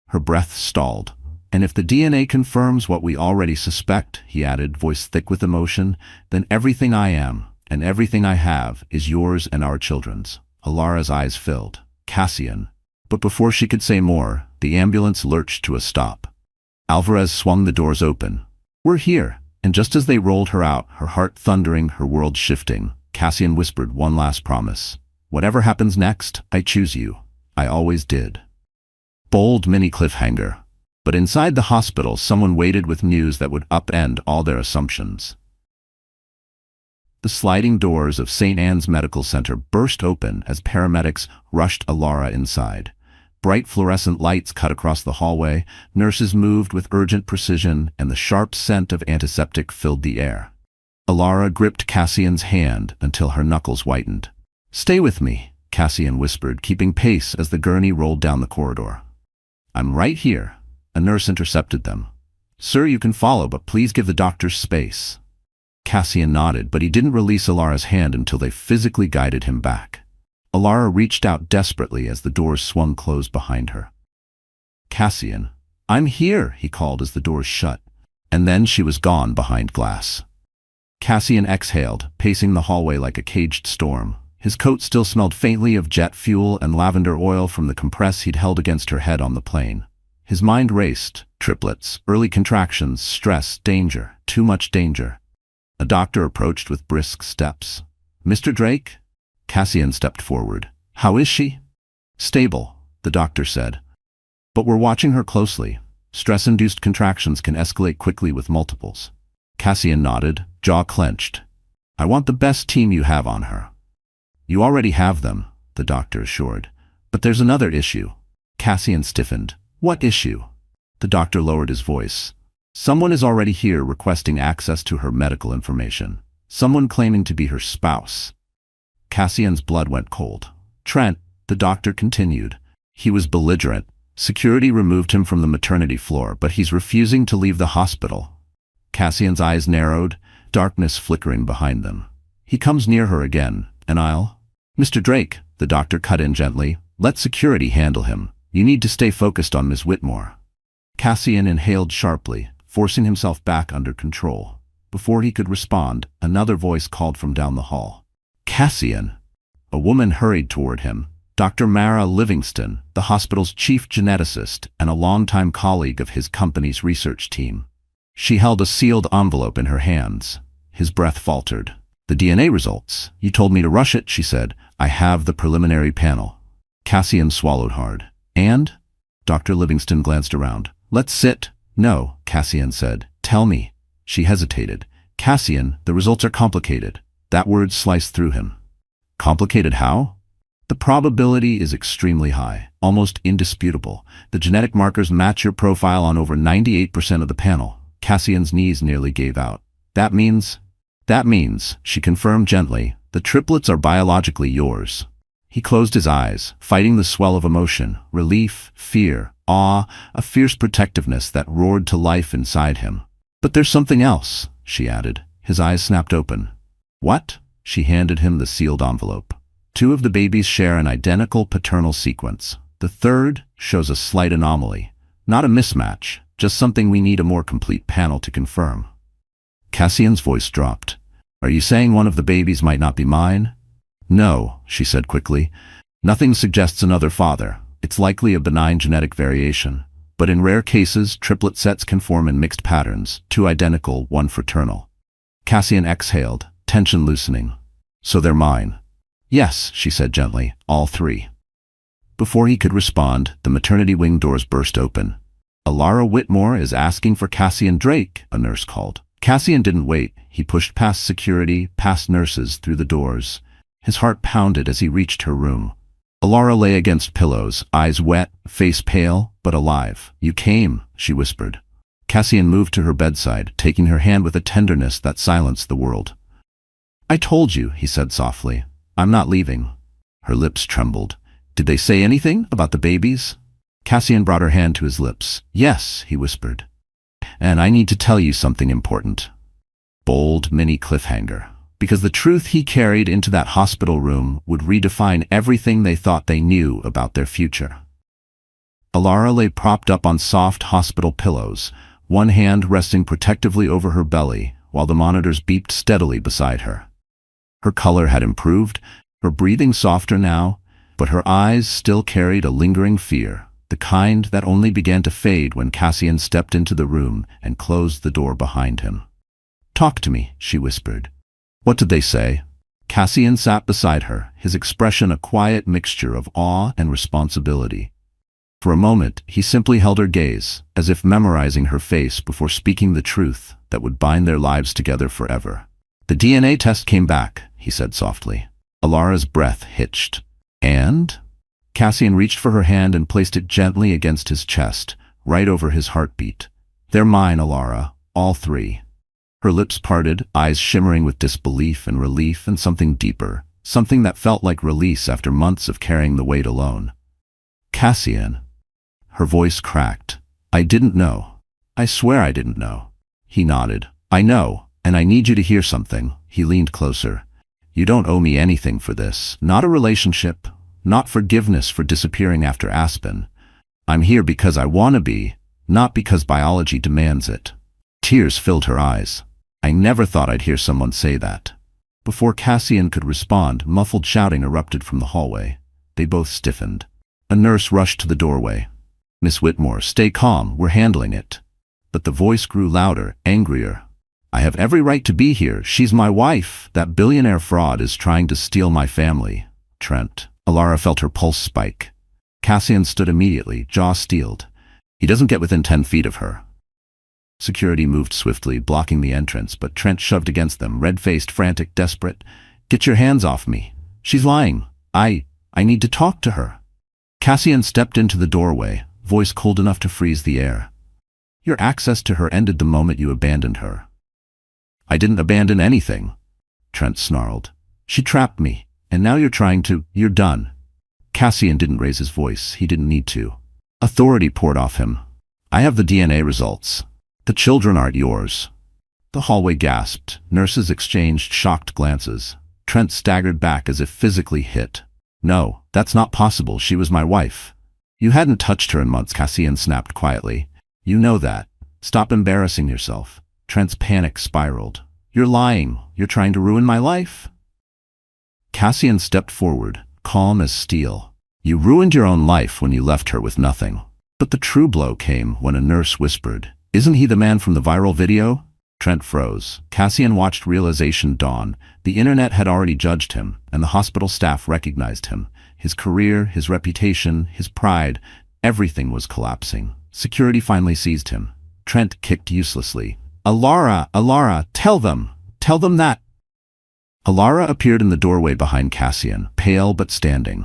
Her breath stalled. And if the DNA confirms what we already suspect, he added, voice thick with emotion, then everything I am, and everything I have, is yours and our children's. Alara's eyes filled. Cassian. But before she could say more, the ambulance lurched to a stop. Alvarez swung the doors open. We're here. And just as they rolled her out, her heart thundering, her world shifting, Cassian whispered one last promise. Whatever happens next, I choose you. I always did. Bold mini cliffhanger. But inside the hospital, someone waited with news that would upend all their assumptions. The sliding doors of St. Anne's Medical Center burst open as paramedics rushed Alara inside. Bright fluorescent lights cut across the hallway, nurses moved with urgent precision, and the sharp scent of antiseptic filled the air. Alara gripped Cassian's hand until her knuckles whitened. Stay with me, Cassian whispered, keeping pace as the gurney rolled down the corridor. I'm right here. A nurse intercepted them. Sir, you can follow, but please give the doctors space. Cassian nodded, but he didn't release Alara's hand until they physically guided him back. Alara reached out desperately as the doors swung closed behind her. Cassian, I'm here, he called as the doors shut, and then she was gone behind glass. Cassian exhaled, pacing the hallway like a caged storm. His coat still smelled faintly of jet fuel and lavender oil from the compress he'd held against her head on the plane. His mind raced. Triplets, early contractions, stress, danger, too much danger. A doctor approached with brisk steps. Mr. Drake? Cassian stepped forward. How is she? Stable, the doctor said. But we're watching her closely. Stress-induced contractions can escalate quickly with multiples. Cassian nodded, jaw clenched. I want the best team you have on her. You already have them, the doctor assured. But there's another issue. Cassian stiffened. What issue? The doctor lowered his voice. Someone is already here requesting access to her medical information. Someone claiming to be her spouse. Cassian's blood went cold. Trent, the doctor continued. He was belligerent. Security removed him from the maternity floor, but he's refusing to leave the hospital. Cassian's eyes narrowed, darkness flickering behind them. He comes near her again, and I'll... Mr. Drake, the doctor cut in gently, let security handle him. You need to stay focused on Miss Whitmore. Cassian inhaled sharply. forcing himself back under control. Before he could respond, another voice called from down the hall. "Cassian!" A woman hurried toward him. Dr. Mara Livingston, the hospital's chief geneticist and a longtime colleague of his company's research team. She held a sealed envelope in her hands. His breath faltered. "The DNA results. You told me to rush it," she said. "I have the preliminary panel." Cassian swallowed hard. "And?" Dr. Livingston glanced around. "Let's sit." "No," Cassian said. "Tell me." She hesitated. "Cassian, the results are complicated." That word sliced through him. "Complicated how?" "The probability is extremely high, almost indisputable. The genetic markers match your profile on over 98% of the panel." Cassian's knees nearly gave out. That means, she confirmed gently, "the triplets are biologically yours." He closed his eyes, fighting the swell of emotion, relief, fear, awe, a fierce protectiveness that roared to life inside him. "But there's something else," she added. His eyes snapped open. "What?" She handed him the sealed envelope. "Two of the babies share an identical paternal sequence. The third shows a slight anomaly. Not a mismatch, just something we need a more complete panel to confirm." Cassian's voice dropped. "Are you saying one of the babies might not be mine?" "No," she said quickly. "Nothing suggests another father. It's likely a benign genetic variation. But in rare cases, triplet sets can form in mixed patterns, two identical, one fraternal." Cassian exhaled, tension loosening. "So they're mine?" "Yes," she said gently, "all three." Before he could respond, the maternity wing doors burst open. "Alara Whitmore is asking for Cassian Drake," a nurse called. Cassian didn't wait. He pushed past security, past nurses, through the doors. His heart pounded as he reached her room. Alara lay against pillows, eyes wet, face pale, but alive. "You came," she whispered. Cassian moved to her bedside, taking her hand with a tenderness that silenced the world. "I told you," he said softly. "I'm not leaving." Her lips trembled. "Did they say anything about the babies?" Cassian brought her hand to his lips. "Yes," he whispered. "And I need to tell you something important." Bold mini cliffhanger. Because the truth he carried into that hospital room would redefine everything they thought they knew about their future. Alara lay propped up on soft hospital pillows, one hand resting protectively over her belly, while the monitors beeped steadily beside her. Her color had improved, her breathing softer now, but her eyes still carried a lingering fear, the kind that only began to fade when Cassian stepped into the room and closed the door behind him. "Talk to me," she whispered. "What did they say?" Cassian sat beside her, his expression a quiet mixture of awe and responsibility. For a moment, he simply held her gaze, as if memorizing her face before speaking the truth that would bind their lives together forever. "The DNA test came back," he said softly. Alara's breath hitched. "And?" Cassian reached for her hand and placed it gently against his chest, right over his heartbeat. "They're mine, Alara, all three." Her lips parted, eyes shimmering with disbelief and relief and something deeper, something that felt like release after months of carrying the weight alone. "Cassian." Her voice cracked. "I didn't know. I swear I didn't know." He nodded. "I know, and I need you to hear something." He leaned closer. "You don't owe me anything for this. Not a relationship, not forgiveness for disappearing after Aspen. I'm here because I want to be, not because biology demands it." Tears filled her eyes. "I never thought I'd hear someone say that." Before Cassian could respond, muffled shouting erupted from the hallway. They both stiffened. A nurse rushed to the doorway. "Miss Whitmore, stay calm, we're handling it." But the voice grew louder, angrier. "I have every right to be here. She's my wife. That billionaire fraud is trying to steal my family." "Trent." Alara felt her pulse spike. Cassian stood immediately, jaw steeled. "He doesn't get within 10 feet of her." Security moved swiftly, blocking the entrance, but Trent shoved against them, red-faced, frantic, desperate. "Get your hands off me. She's lying. I need to talk to her." Cassian stepped into the doorway, voice cold enough to freeze the air. "Your access to her ended the moment you abandoned her." "I didn't abandon anything," Trent snarled. "She trapped me, and now you're done." Cassian didn't raise his voice. He didn't need to. Authority poured off him. "I have the DNA results. The children aren't yours." The hallway gasped. Nurses exchanged shocked glances. Trent staggered back as if physically hit. "No, that's not possible. She was my wife." "You hadn't touched her in months," Cassian snapped quietly. "You know that." Stop embarrassing yourself. Trent's panic spiraled. You're lying. You're trying to ruin my life? Cassian stepped forward, calm as steel. You ruined your own life when you left her with nothing. But the true blow came when a nurse whispered, "Isn't he the man from the viral video?" Trent froze. Cassian watched realization dawn. The internet had already judged him, and the hospital staff recognized him. His career, his reputation, his pride, everything was collapsing. Security finally seized him. Trent kicked uselessly. Alara, tell them that." Alara appeared in the doorway behind Cassian, pale but standing.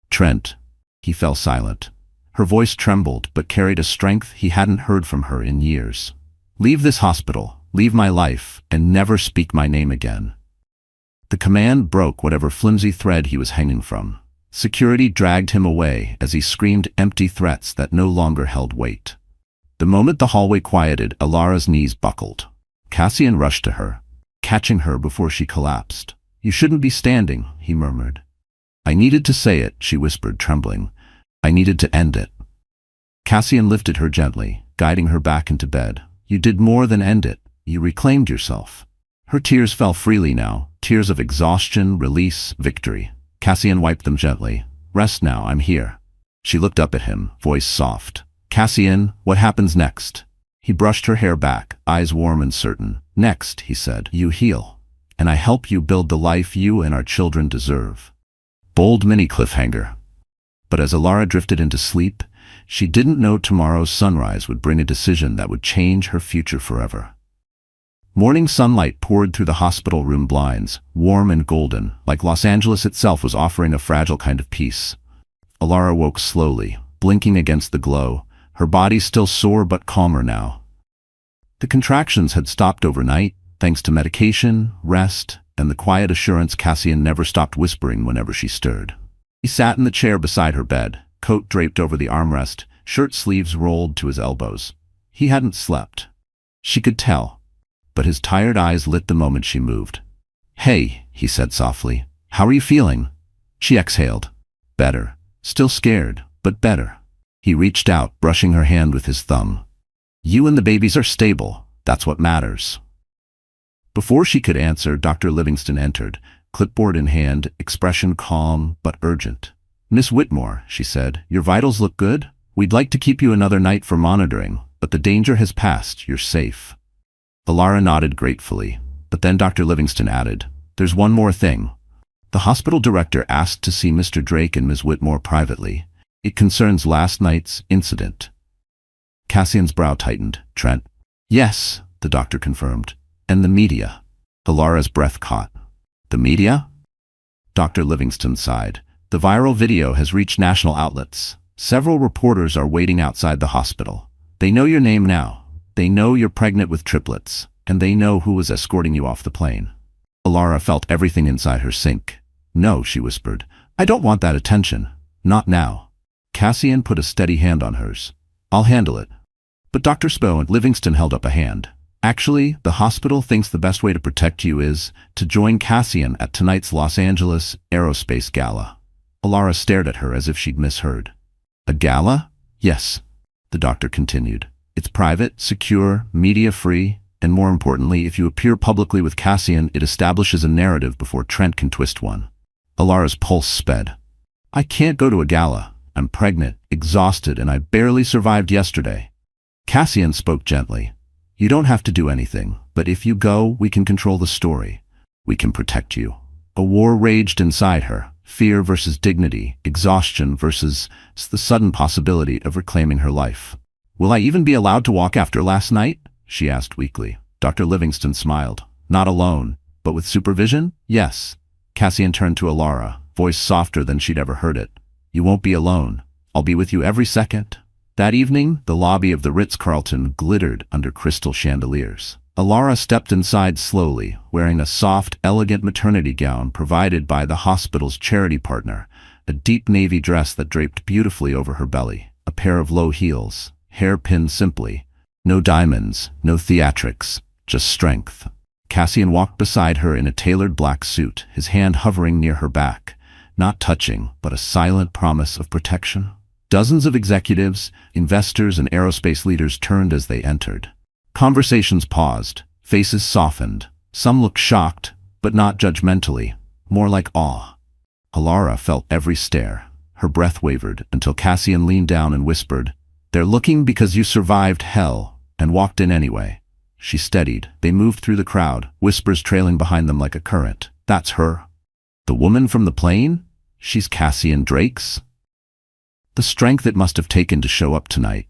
"Trent." He fell silent. Her voice trembled but carried a strength he hadn't heard from her in years. "Leave this hospital. Leave my life, and never speak my name again." The command broke whatever flimsy thread he was hanging from. Security dragged him away as he screamed empty threats that no longer held weight. The moment the hallway quieted, Alara's knees buckled. Cassian rushed to her, catching her before she collapsed. "You shouldn't be standing," he murmured. "I needed to say it," she whispered, trembling. "I needed to end it." Cassian lifted her gently, guiding her back into bed. "You did more than end it. You reclaimed yourself." Her tears fell freely now, tears of exhaustion, release, victory. Cassian wiped them gently. "Rest now, I'm here." She looked up at him, voice soft. "Cassian, what happens next?" He brushed her hair back, eyes warm and certain. "Next," he said, "you heal, and I help you build the life you and our children deserve." Bold mini cliffhanger. But as Alara drifted into sleep, she didn't know tomorrow's sunrise would bring a decision that would change her future forever. Morning sunlight poured through the hospital room blinds, warm and golden, like Los Angeles itself was offering a fragile kind of peace. Alara woke slowly, blinking against the glow, her body still sore but calmer now. The contractions had stopped overnight, thanks to medication, rest, and the quiet assurance Cassian never stopped whispering whenever she stirred. He sat in the chair beside her bed, coat draped over the armrest, shirt sleeves rolled to his elbows. He hadn't slept. She could tell, but his tired eyes lit the moment she moved. "Hey," he said softly, "how are you feeling?" She exhaled. "Better. Still scared, but better." He reached out, brushing her hand with his thumb. "You and the babies are stable. That's what matters." Before she could answer, Dr. Livingston entered, clipboard in hand, expression calm but urgent. "Miss Whitmore," she said, "your vitals look good. We'd like to keep you another night for monitoring, but the danger has passed. You're safe." Alara nodded gratefully, but then Dr. Livingston added, "There's one more thing. The hospital director asked to see Mr. Drake and Ms. Whitmore privately. It concerns last night's incident." Cassian's brow tightened. "Trent?" "Yes," the doctor confirmed. "And the media." Alara's breath caught. "The media?" Dr. Livingston sighed. "The viral video has reached national outlets. Several reporters are waiting outside the hospital. They know your name now. They know you're pregnant with triplets, and they know who was escorting you off the plane." Alara felt everything inside her sink. "No," she whispered. "I don't want that attention. Not now." Cassian put a steady hand on hers. "I'll handle it." But Dr. Spo and Livingston held up a hand. "Actually, the hospital thinks the best way to protect you is to join Cassian at tonight's Los Angeles Aerospace Gala." Alara stared at her as if she'd misheard. "A gala?" "Yes," the doctor continued. "It's private, secure, media-free, and more importantly, if you appear publicly with Cassian, it establishes a narrative before Trent can twist one." Alara's pulse sped. "I can't go to a gala. I'm pregnant, exhausted, and I barely survived yesterday." Cassian spoke gently. "You don't have to do anything, but if you go, we can control the story. We can protect you." A war raged inside her, fear versus dignity, exhaustion versus the sudden possibility of reclaiming her life. "Will I even be allowed to walk after last night?" she asked weakly. Dr. Livingston smiled. "Not alone, but with supervision? Yes." Cassian turned to Alara, voice softer than she'd ever heard it. "You won't be alone. I'll be with you every second." That evening, the lobby of the Ritz-Carlton glittered under crystal chandeliers. Alara stepped inside slowly, wearing a soft, elegant maternity gown provided by the hospital's charity partner, a deep navy dress that draped beautifully over her belly, a pair of low heels, hair pinned simply. No diamonds, no theatrics, just strength. Cassian walked beside her in a tailored black suit, his hand hovering near her back, not touching, but a silent promise of protection. Dozens of executives, investors, and aerospace leaders turned as they entered. Conversations paused, faces softened. Some looked shocked, but not judgmentally, more like awe. Alara felt every stare. Her breath wavered until Cassian leaned down and whispered, "They're looking because you survived hell and walked in anyway." She steadied. They moved through the crowd, whispers trailing behind them like a current. "That's her. The woman from the plane? She's Cassian Drake's?" The strength it must have taken to show up tonight.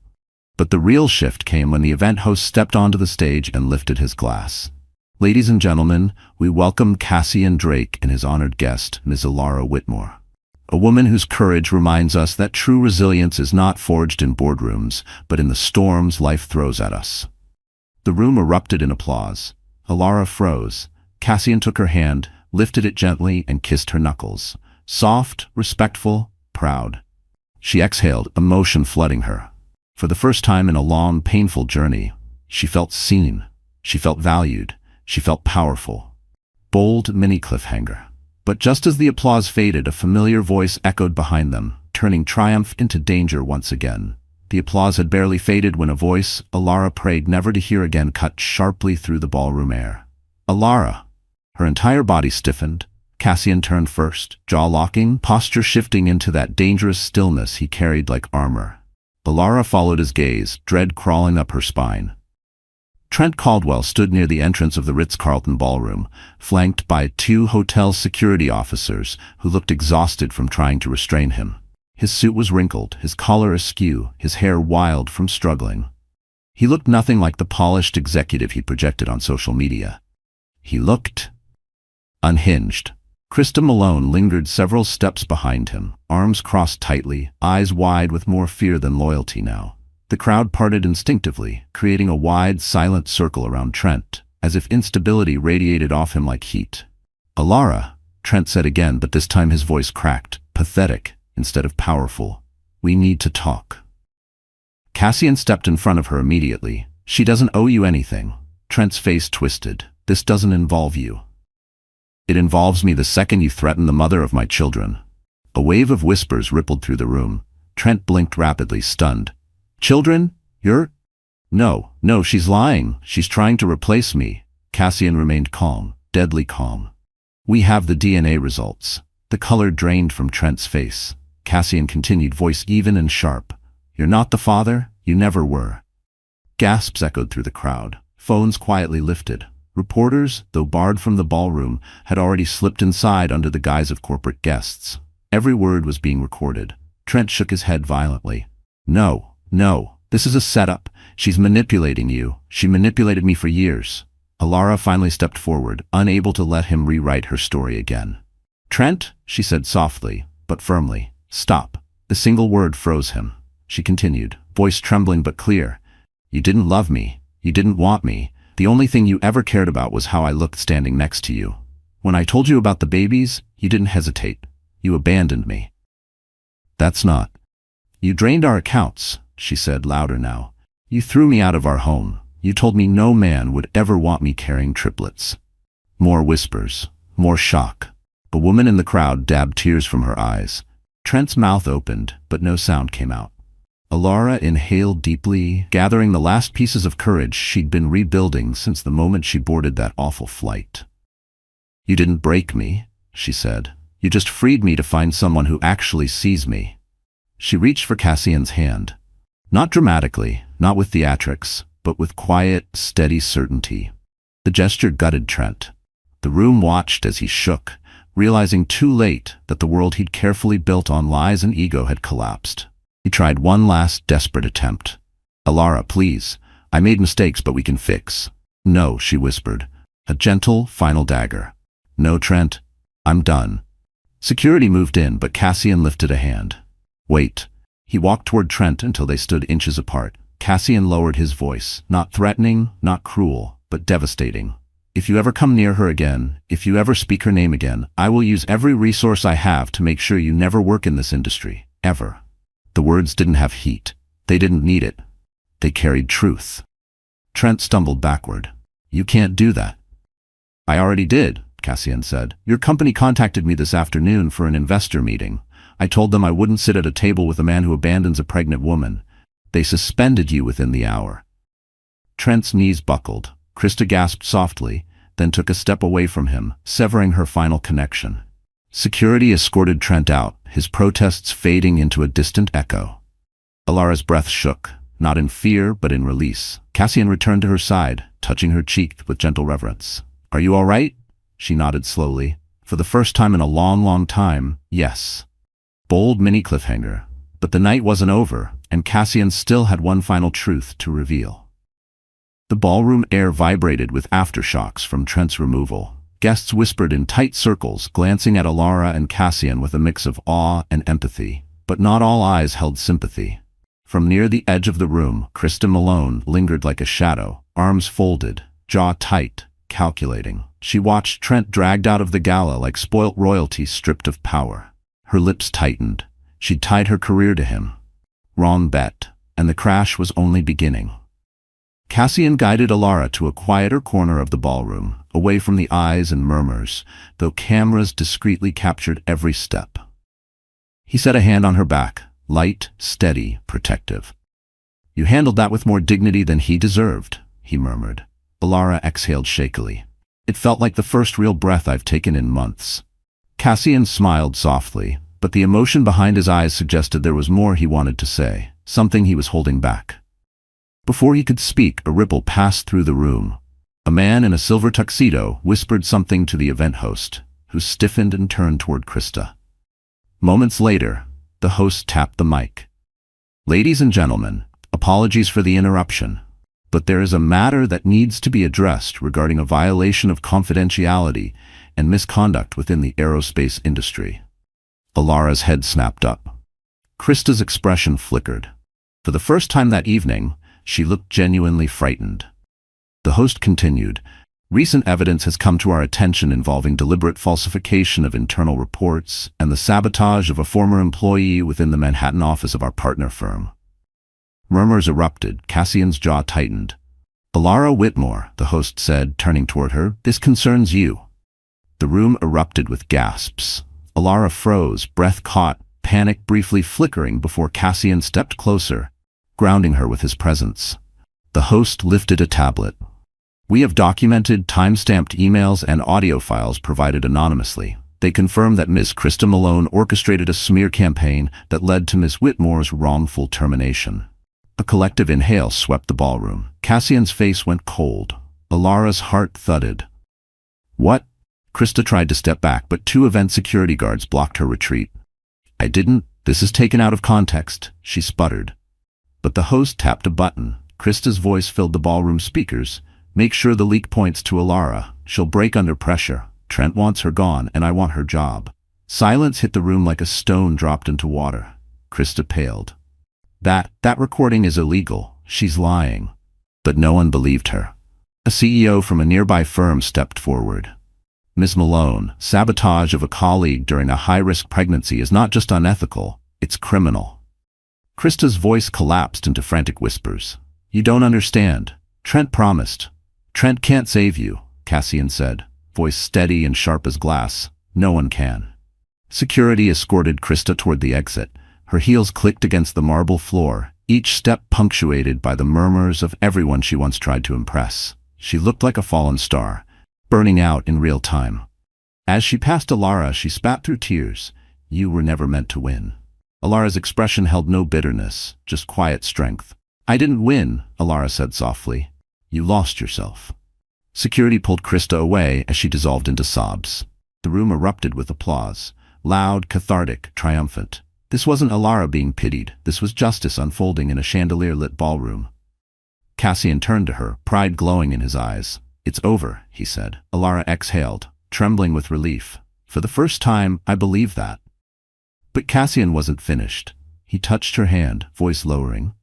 But the real shift came when the event host stepped onto the stage and lifted his glass. "Ladies and gentlemen, we welcome Cassian Drake and his honored guest, Ms. Alara Whitmore. A woman whose courage reminds us that true resilience is not forged in boardrooms, but in the storms life throws at us." The room erupted in applause. Alara froze. Cassian took her hand, lifted it gently, and kissed her knuckles. Soft, respectful, proud. She exhaled, emotion flooding her. For the first time in a long, painful journey, she felt seen. She felt valued. She felt powerful. Bold mini cliffhanger. But just as the applause faded, a familiar voice echoed behind them, turning triumph into danger once again. The applause had barely faded when a voice Alara prayed never to hear again cut sharply through the ballroom air. "Alara!" Her entire body stiffened. Cassian turned first, jaw locking, posture shifting into that dangerous stillness he carried like armor. Alara followed his gaze, dread crawling up her spine. Trent Caldwell stood near the entrance of the Ritz-Carlton ballroom, flanked by 2 hotel security officers who looked exhausted from trying to restrain him. His suit was wrinkled, his collar askew, his hair wild from struggling. He looked nothing like the polished executive he projected on social media. He looked unhinged. Krista Malone lingered several steps behind him, arms crossed tightly, eyes wide with more fear than loyalty now. The crowd parted instinctively, creating a wide, silent circle around Trent, as if instability radiated off him like heat. "Alara," Trent said again, but this time his voice cracked, pathetic instead of powerful. "We need to talk." Cassian stepped in front of her immediately. "She doesn't owe you anything." Trent's face twisted. "This doesn't involve you." "It involves me the second you threaten the mother of my children." A wave of whispers rippled through the room. Trent blinked rapidly, stunned. "Children? You're—" No, she's lying. She's trying to replace me." Cassian remained calm, deadly calm. "We have the DNA results." The color drained from Trent's face. Cassian continued, voice even and sharp. "You're not the father. You never were." Gasps echoed through the crowd. Phones quietly lifted. Reporters, though barred from the ballroom, had already slipped inside under the guise of corporate guests. Every word was being recorded. Trent shook his head violently. No, this is a setup. She's manipulating you. She manipulated me for years." Alara finally stepped forward, unable to let him rewrite her story again. "Trent," she said softly, but firmly. "Stop." The single word froze him. She continued, voice trembling but clear. "You didn't love me. You didn't want me. The only thing you ever cared about was how I looked standing next to you. When I told you about the babies, you didn't hesitate. You abandoned me." "That's not." "You drained our accounts," she said, louder now. "You threw me out of our home. You told me no man would ever want me carrying triplets." More whispers, more shock. A woman in the crowd dabbed tears from her eyes. Trent's mouth opened, but no sound came out. Alara inhaled deeply, gathering the last pieces of courage she'd been rebuilding since the moment she boarded that awful flight. "You didn't break me," she said. "You just freed me to find someone who actually sees me." She reached for Cassian's hand. Not dramatically, not with theatrics, but with quiet, steady certainty. The gesture gutted Trent. The room watched as he shook, realizing too late that the world he'd carefully built on lies and ego had collapsed. He tried one last desperate attempt. "Alara, please. I made mistakes, but we can fix." "No," she whispered. A gentle, final dagger. "No, Trent. I'm done." Security moved in, but Cassian lifted a hand. "Wait." He walked toward Trent until they stood inches apart. Cassian lowered his voice, not threatening, not cruel, but devastating. "If you ever come near her again, if you ever speak her name again, I will use every resource I have to make sure you never work in this industry. Ever." The words didn't have heat. They didn't need it. They carried truth. Trent stumbled backward. "You can't do that." "I already did," Cassian said. "Your company contacted me this afternoon for an investor meeting. I told them I wouldn't sit at a table with a man who abandons a pregnant woman. They suspended you within the hour." Trent's knees buckled. Krista gasped softly, then took a step away from him, severing her final connection. Security escorted Trent out, his protests fading into a distant echo. Alara's breath shook, not in fear but in release. Cassian returned to her side, touching her cheek with gentle reverence. "Are you all right?" She nodded slowly. For the first time in a long, long time, yes. Bold mini cliffhanger. But the night wasn't over, and Cassian still had one final truth to reveal. The ballroom air vibrated with aftershocks from Trent's removal. Guests whispered in tight circles, glancing at Alara and Cassian with a mix of awe and empathy. But not all eyes held sympathy. From near the edge of the room, Krista Malone lingered like a shadow, arms folded, jaw tight, calculating. She watched Trent dragged out of the gala like spoilt royalty stripped of power. Her lips tightened. She'd tied her career to him. Wrong bet, and the crash was only beginning. Cassian guided Alara to a quieter corner of the ballroom, away from the eyes and murmurs, though cameras discreetly captured every step. He set a hand on her back, light, steady, protective. "You handled that with more dignity than he deserved," he murmured. Alara exhaled shakily. "It felt like the first real breath I've taken in months." Cassian smiled softly, but the emotion behind his eyes suggested there was more he wanted to say, something he was holding back. Before he could speak, a ripple passed through the room. A man in a silver tuxedo whispered something to the event host, who stiffened and turned toward Krista. Moments later, the host tapped the mic. "Ladies and gentlemen, apologies for the interruption, but there is a matter that needs to be addressed regarding a violation of confidentiality and misconduct within the aerospace industry." Alara's head snapped up. Krista's expression flickered. For the first time that evening, she looked genuinely frightened. The host continued, "Recent evidence has come to our attention involving deliberate falsification of internal reports and the sabotage of a former employee within the Manhattan office of our partner firm." Murmurs erupted. Cassian's jaw tightened. "Alara Whitmore," the host said, turning toward her, "this concerns you." The room erupted with gasps. Alara froze, breath caught, panic briefly flickering before Cassian stepped closer, grounding her with his presence. The host lifted a tablet. "We have documented, time-stamped emails and audio files provided anonymously. They confirm that Ms. Krista Malone orchestrated a smear campaign that led to Ms. Whitmore's wrongful termination." A collective inhale swept the ballroom. Cassian's face went cold. Alara's heart thudded. "What?" Krista tried to step back, but two event security guards blocked her retreat. "I didn't. This is taken out of context," she sputtered. But the host tapped a button. Krista's voice filled the ballroom speakers. "Make sure the leak points to Alara. She'll break under pressure. Trent wants her gone, and I want her job." Silence hit the room like a stone dropped into water. Krista paled. That recording is illegal. She's lying." But no one believed her. A CEO from a nearby firm stepped forward. "Ms. Malone, sabotage of a colleague during a high-risk pregnancy is not just unethical, it's criminal." Krista's voice collapsed into frantic whispers. "You don't understand. Trent promised." "Trent can't save you," Cassian said, voice steady and sharp as glass. "No one can." Security escorted Krista toward the exit. Her heels clicked against the marble floor, each step punctuated by the murmurs of everyone she once tried to impress. She looked like a fallen star, burning out in real time. As she passed Alara, she spat through tears. "You were never meant to win." Alara's expression held no bitterness, just quiet strength. "I didn't win," Alara said softly. "You lost yourself." Security pulled Krista away as she dissolved into sobs. The room erupted with applause. Loud, cathartic, triumphant. This wasn't Alara being pitied. This was justice unfolding in a chandelier-lit ballroom. Cassian turned to her, pride glowing in his eyes. "It's over," he said. Alara exhaled, trembling with relief. "For the first time, I believe that." But Cassian wasn't finished. He touched her hand, voice lowering.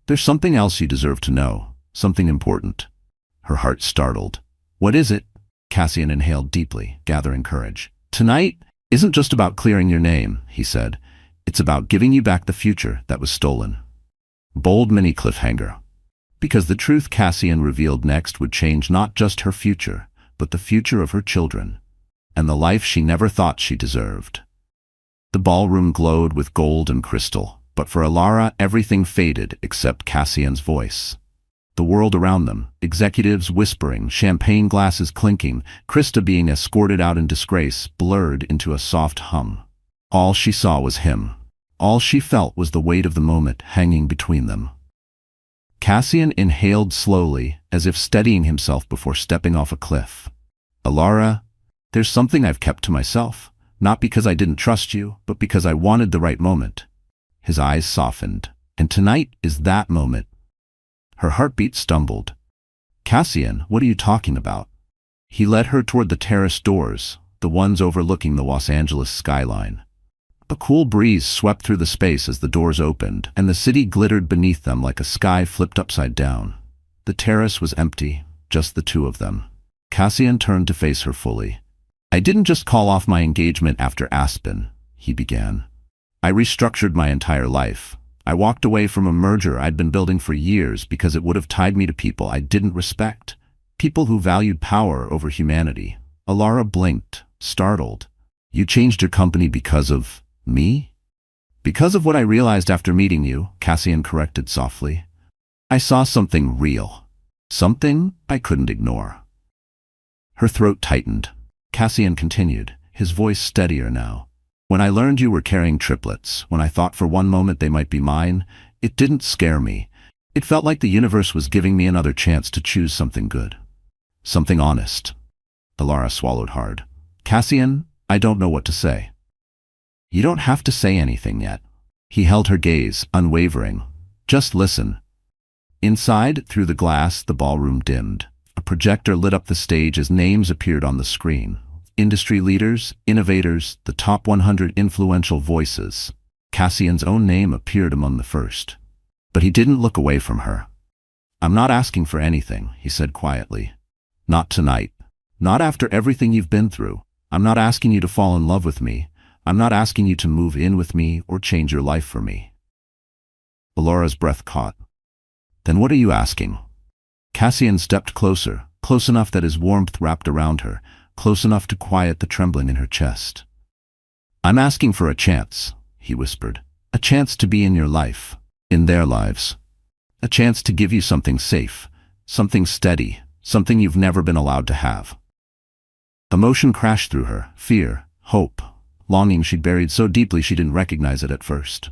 "There's something else you deserve to know. Something important." Her heart startled. "What is it?" Cassian inhaled deeply, gathering courage. "Tonight isn't just about clearing your name," he said. "It's about giving you back the future that was stolen." Bold mini cliffhanger. Because the truth Cassian revealed next would change not just her future, but the future of her children, and the life she never thought she deserved. The ballroom glowed with gold and crystal, but for Alara everything faded except Cassian's voice. The world around them, executives whispering, champagne glasses clinking, Krista being escorted out in disgrace, blurred into a soft hum. All she saw was him. All she felt was the weight of the moment hanging between them. Cassian inhaled slowly, as if steadying himself before stepping off a cliff. Alara, there's something I've kept to myself, not because I didn't trust you, but because I wanted the right moment. His eyes softened. And tonight is that moment. Her heartbeat stumbled. Cassian, what are you talking about? He led her toward the terrace doors, the ones overlooking the Los Angeles skyline. A cool breeze swept through the space as the doors opened, and the city glittered beneath them like a sky flipped upside down. The terrace was empty, just the two of them. Cassian turned to face her fully. I didn't just call off my engagement after Aspen, he began. I restructured my entire life. I walked away from a merger I'd been building for years because it would have tied me to people I didn't respect, people who valued power over humanity. Alara blinked, startled. You changed your company because of me? Because of what I realized after meeting you, Cassian corrected softly. I saw something real. Something I couldn't ignore. Her throat tightened. Cassian continued, his voice steadier now. When I learned you were carrying triplets, when I thought for one moment they might be mine, it didn't scare me. It felt like the universe was giving me another chance to choose something good. Something honest. Alara swallowed hard. Cassian, I don't know what to say. You don't have to say anything yet. He held her gaze, unwavering. Just listen. Inside, through the glass, the ballroom dimmed. A projector lit up the stage as names appeared on the screen. Industry leaders, innovators, the top 100 influential voices. Cassian's own name appeared among the first. But he didn't look away from her. I'm not asking for anything, he said quietly. Not tonight. Not after everything you've been through. I'm not asking you to fall in love with me. I'm not asking you to move in with me or change your life for me. Alara's breath caught. Then what are you asking? Cassian stepped closer, close enough that his warmth wrapped around her, close enough to quiet the trembling in her chest. I'm asking for a chance, he whispered. A chance to be in your life, in their lives. A chance to give you something safe, something steady, something you've never been allowed to have. Emotion crashed through her, fear, hope, longing she'd buried so deeply she didn't recognize it at first.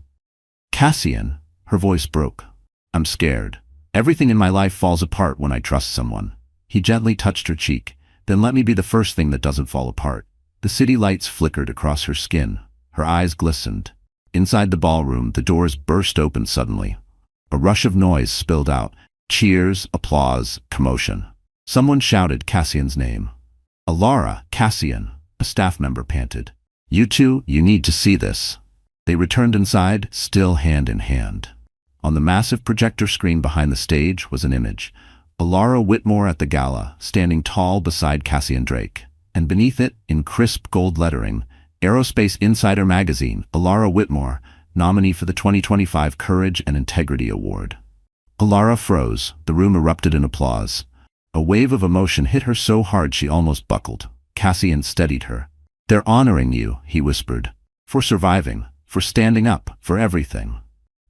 Cassian, her voice broke. I'm scared. Everything in my life falls apart when I trust someone. He gently touched her cheek. Then let me be the first thing that doesn't fall apart. The city lights flickered across her skin. Her eyes glistened. Inside the ballroom, the doors burst open suddenly. A rush of noise spilled out. Cheers, applause, commotion. Someone shouted Cassian's name. Alara, Cassian, a staff member panted. You two, you need to see this. They returned inside, still hand in hand. On the massive projector screen behind the stage was an image. Alara Whitmore at the gala, standing tall beside Cassian Drake. And beneath it, in crisp gold lettering, Aerospace Insider magazine, Alara Whitmore, nominee for the 2025 Courage and Integrity Award. Alara froze. The room erupted in applause. A wave of emotion hit her so hard she almost buckled. Cassian steadied her. They're honoring you, he whispered. For surviving, for standing up, for everything.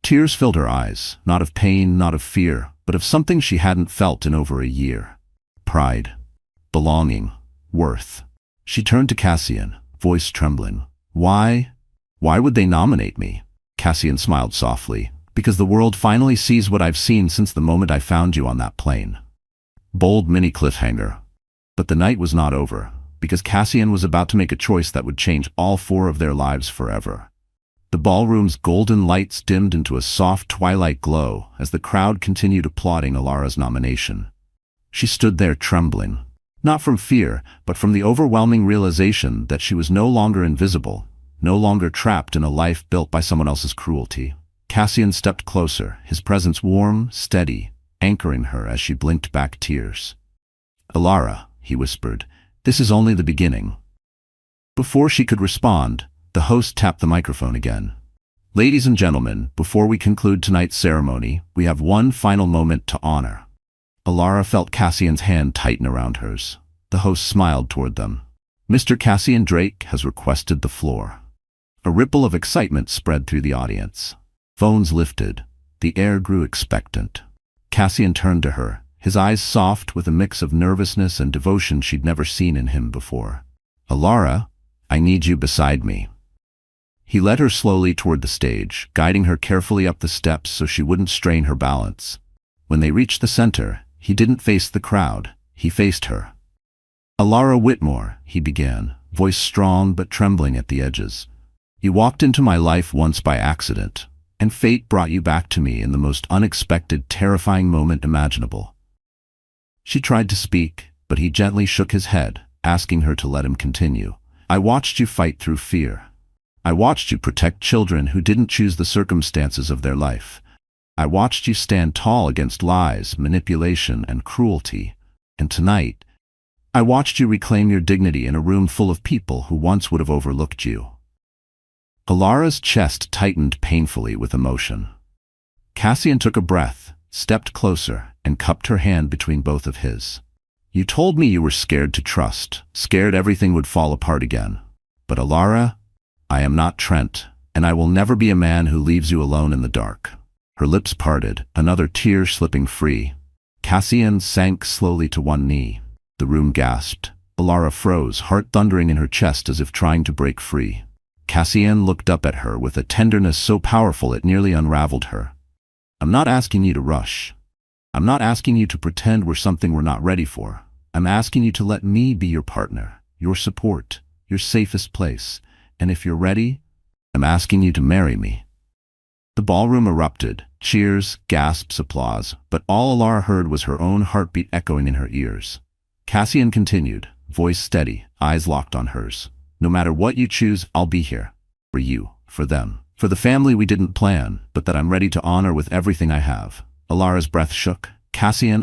Tears filled her eyes, not of pain, not of fear, but of something she hadn't felt in over a year. Pride. Belonging. Worth. She turned to Cassian, voice trembling. Why? Why would they nominate me? Cassian smiled softly. Because the world finally sees what I've seen since the moment I found you on that plane. Bold mini cliffhanger. But the night was not over, because Cassian was about to make a choice that would change all four of their lives forever. The ballroom's golden lights dimmed into a soft twilight glow as the crowd continued applauding Alara's nomination. She stood there trembling, not from fear, but from the overwhelming realization that she was no longer invisible, no longer trapped in a life built by someone else's cruelty. Cassian stepped closer, his presence warm, steady, anchoring her as she blinked back tears. Alara, he whispered, this is only the beginning. Before she could respond, the host tapped the microphone again. Ladies and gentlemen, before we conclude tonight's ceremony, we have one final moment to honor. Alara felt Cassian's hand tighten around hers. The host smiled toward them. Mr. Cassian Drake has requested the floor. A ripple of excitement spread through the audience. Phones lifted. The air grew expectant. Cassian turned to her, his eyes soft with a mix of nervousness and devotion she'd never seen in him before. "Alara, I need you beside me." He led her slowly toward the stage, guiding her carefully up the steps so she wouldn't strain her balance. When they reached the center, he didn't face the crowd, he faced her. "Alara Whitmore," he began, voice strong but trembling at the edges. "You walked into my life once by accident, and fate brought you back to me in the most unexpected, terrifying moment imaginable." She tried to speak, but he gently shook his head, asking her to let him continue. "I watched you fight through fear. I watched you protect children who didn't choose the circumstances of their life. I watched you stand tall against lies, manipulation, and cruelty. And tonight, I watched you reclaim your dignity in a room full of people who once would have overlooked you." Alara's chest tightened painfully with emotion. Cassian took a breath, stepped closer, and cupped her hand between both of his. "You told me you were scared to trust, scared everything would fall apart again. But Alara, I am not Trent, and I will never be a man who leaves you alone in the dark." Her lips parted, another tear slipping free. Cassian sank slowly to one knee. The room gasped. Alara froze, heart thundering in her chest as if trying to break free. Cassian looked up at her with a tenderness so powerful it nearly unraveled her. "I'm not asking you to rush. I'm not asking you to pretend we're something we're not ready for. I'm asking you to let me be your partner, your support, your safest place. And if you're ready, I'm asking you to marry me." The ballroom erupted, cheers, gasps, applause, but all Alara heard was her own heartbeat echoing in her ears. Cassian continued, voice steady, eyes locked on hers. "No matter what you choose, I'll be here. For you, for them, for the family we didn't plan, but that I'm ready to honor with everything I have." Alara's breath shook. "Cassian,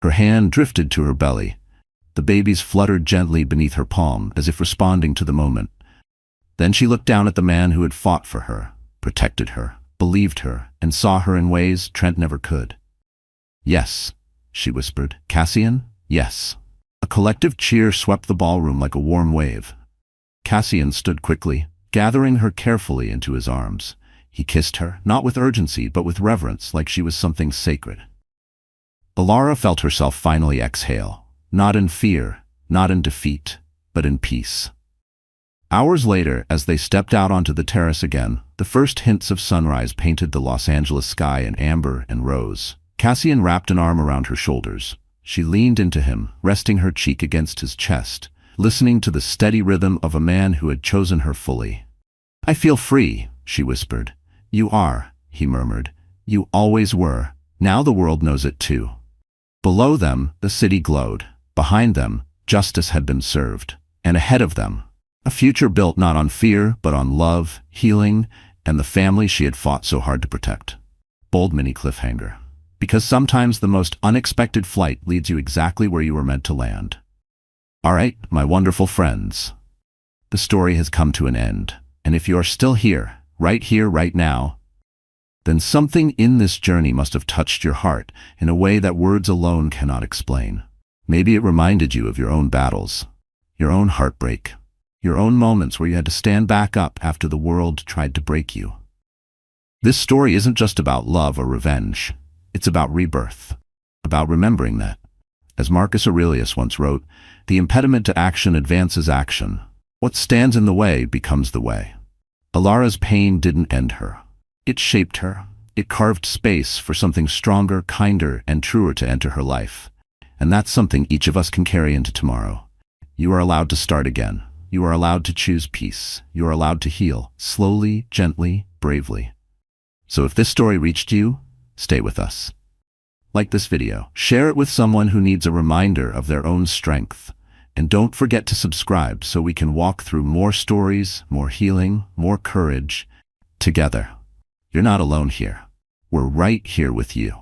Her hand drifted to her belly. The babies fluttered gently beneath her palm, as if responding to the moment. Then she looked down at the man who had fought for her, protected her, believed her, and saw her in ways Trent never could. "Yes," she whispered. "Cassian, yes." A collective cheer swept the ballroom like a warm wave. Cassian stood quickly, gathering her carefully into his arms. He kissed her, not with urgency, but with reverence, like she was something sacred. Alara felt herself finally exhale, not in fear, not in defeat, but in peace. Hours later, as they stepped out onto the terrace again, the first hints of sunrise painted the Los Angeles sky in amber and rose. Cassian wrapped an arm around her shoulders. She leaned into him, resting her cheek against his chest, listening to the steady rhythm of a man who had chosen her fully. "I feel free," she whispered. "You are," he murmured. "You always were. Now the world knows it too." Below them, the city glowed. Behind them, justice had been served. And ahead of them, a future built not on fear, but on love, healing, and the family she had fought so hard to protect. Bold mini cliffhanger. Because sometimes the most unexpected flight leads you exactly where you were meant to land. All right, my wonderful friends. The story has come to an end. And if you are still here, right now, then something in this journey must have touched your heart in a way that words alone cannot explain. Maybe it reminded you of your own battles, your own heartbreak, your own moments where you had to stand back up after the world tried to break you. This story isn't just about love or revenge. It's about rebirth, about remembering that. As Marcus Aurelius once wrote, the impediment to action advances action. What stands in the way becomes the way. Alara's pain didn't end her. It shaped her. It carved space for something stronger, kinder, and truer to enter her life. And that's something each of us can carry into tomorrow. You are allowed to start again. You are allowed to choose peace. You are allowed to heal, slowly, gently, bravely. So if this story reached you, stay with us. Like this video, share it with someone who needs a reminder of their own strength. And don't forget to subscribe so we can walk through more stories, more healing, more courage, together. You're not alone here. We're right here with you.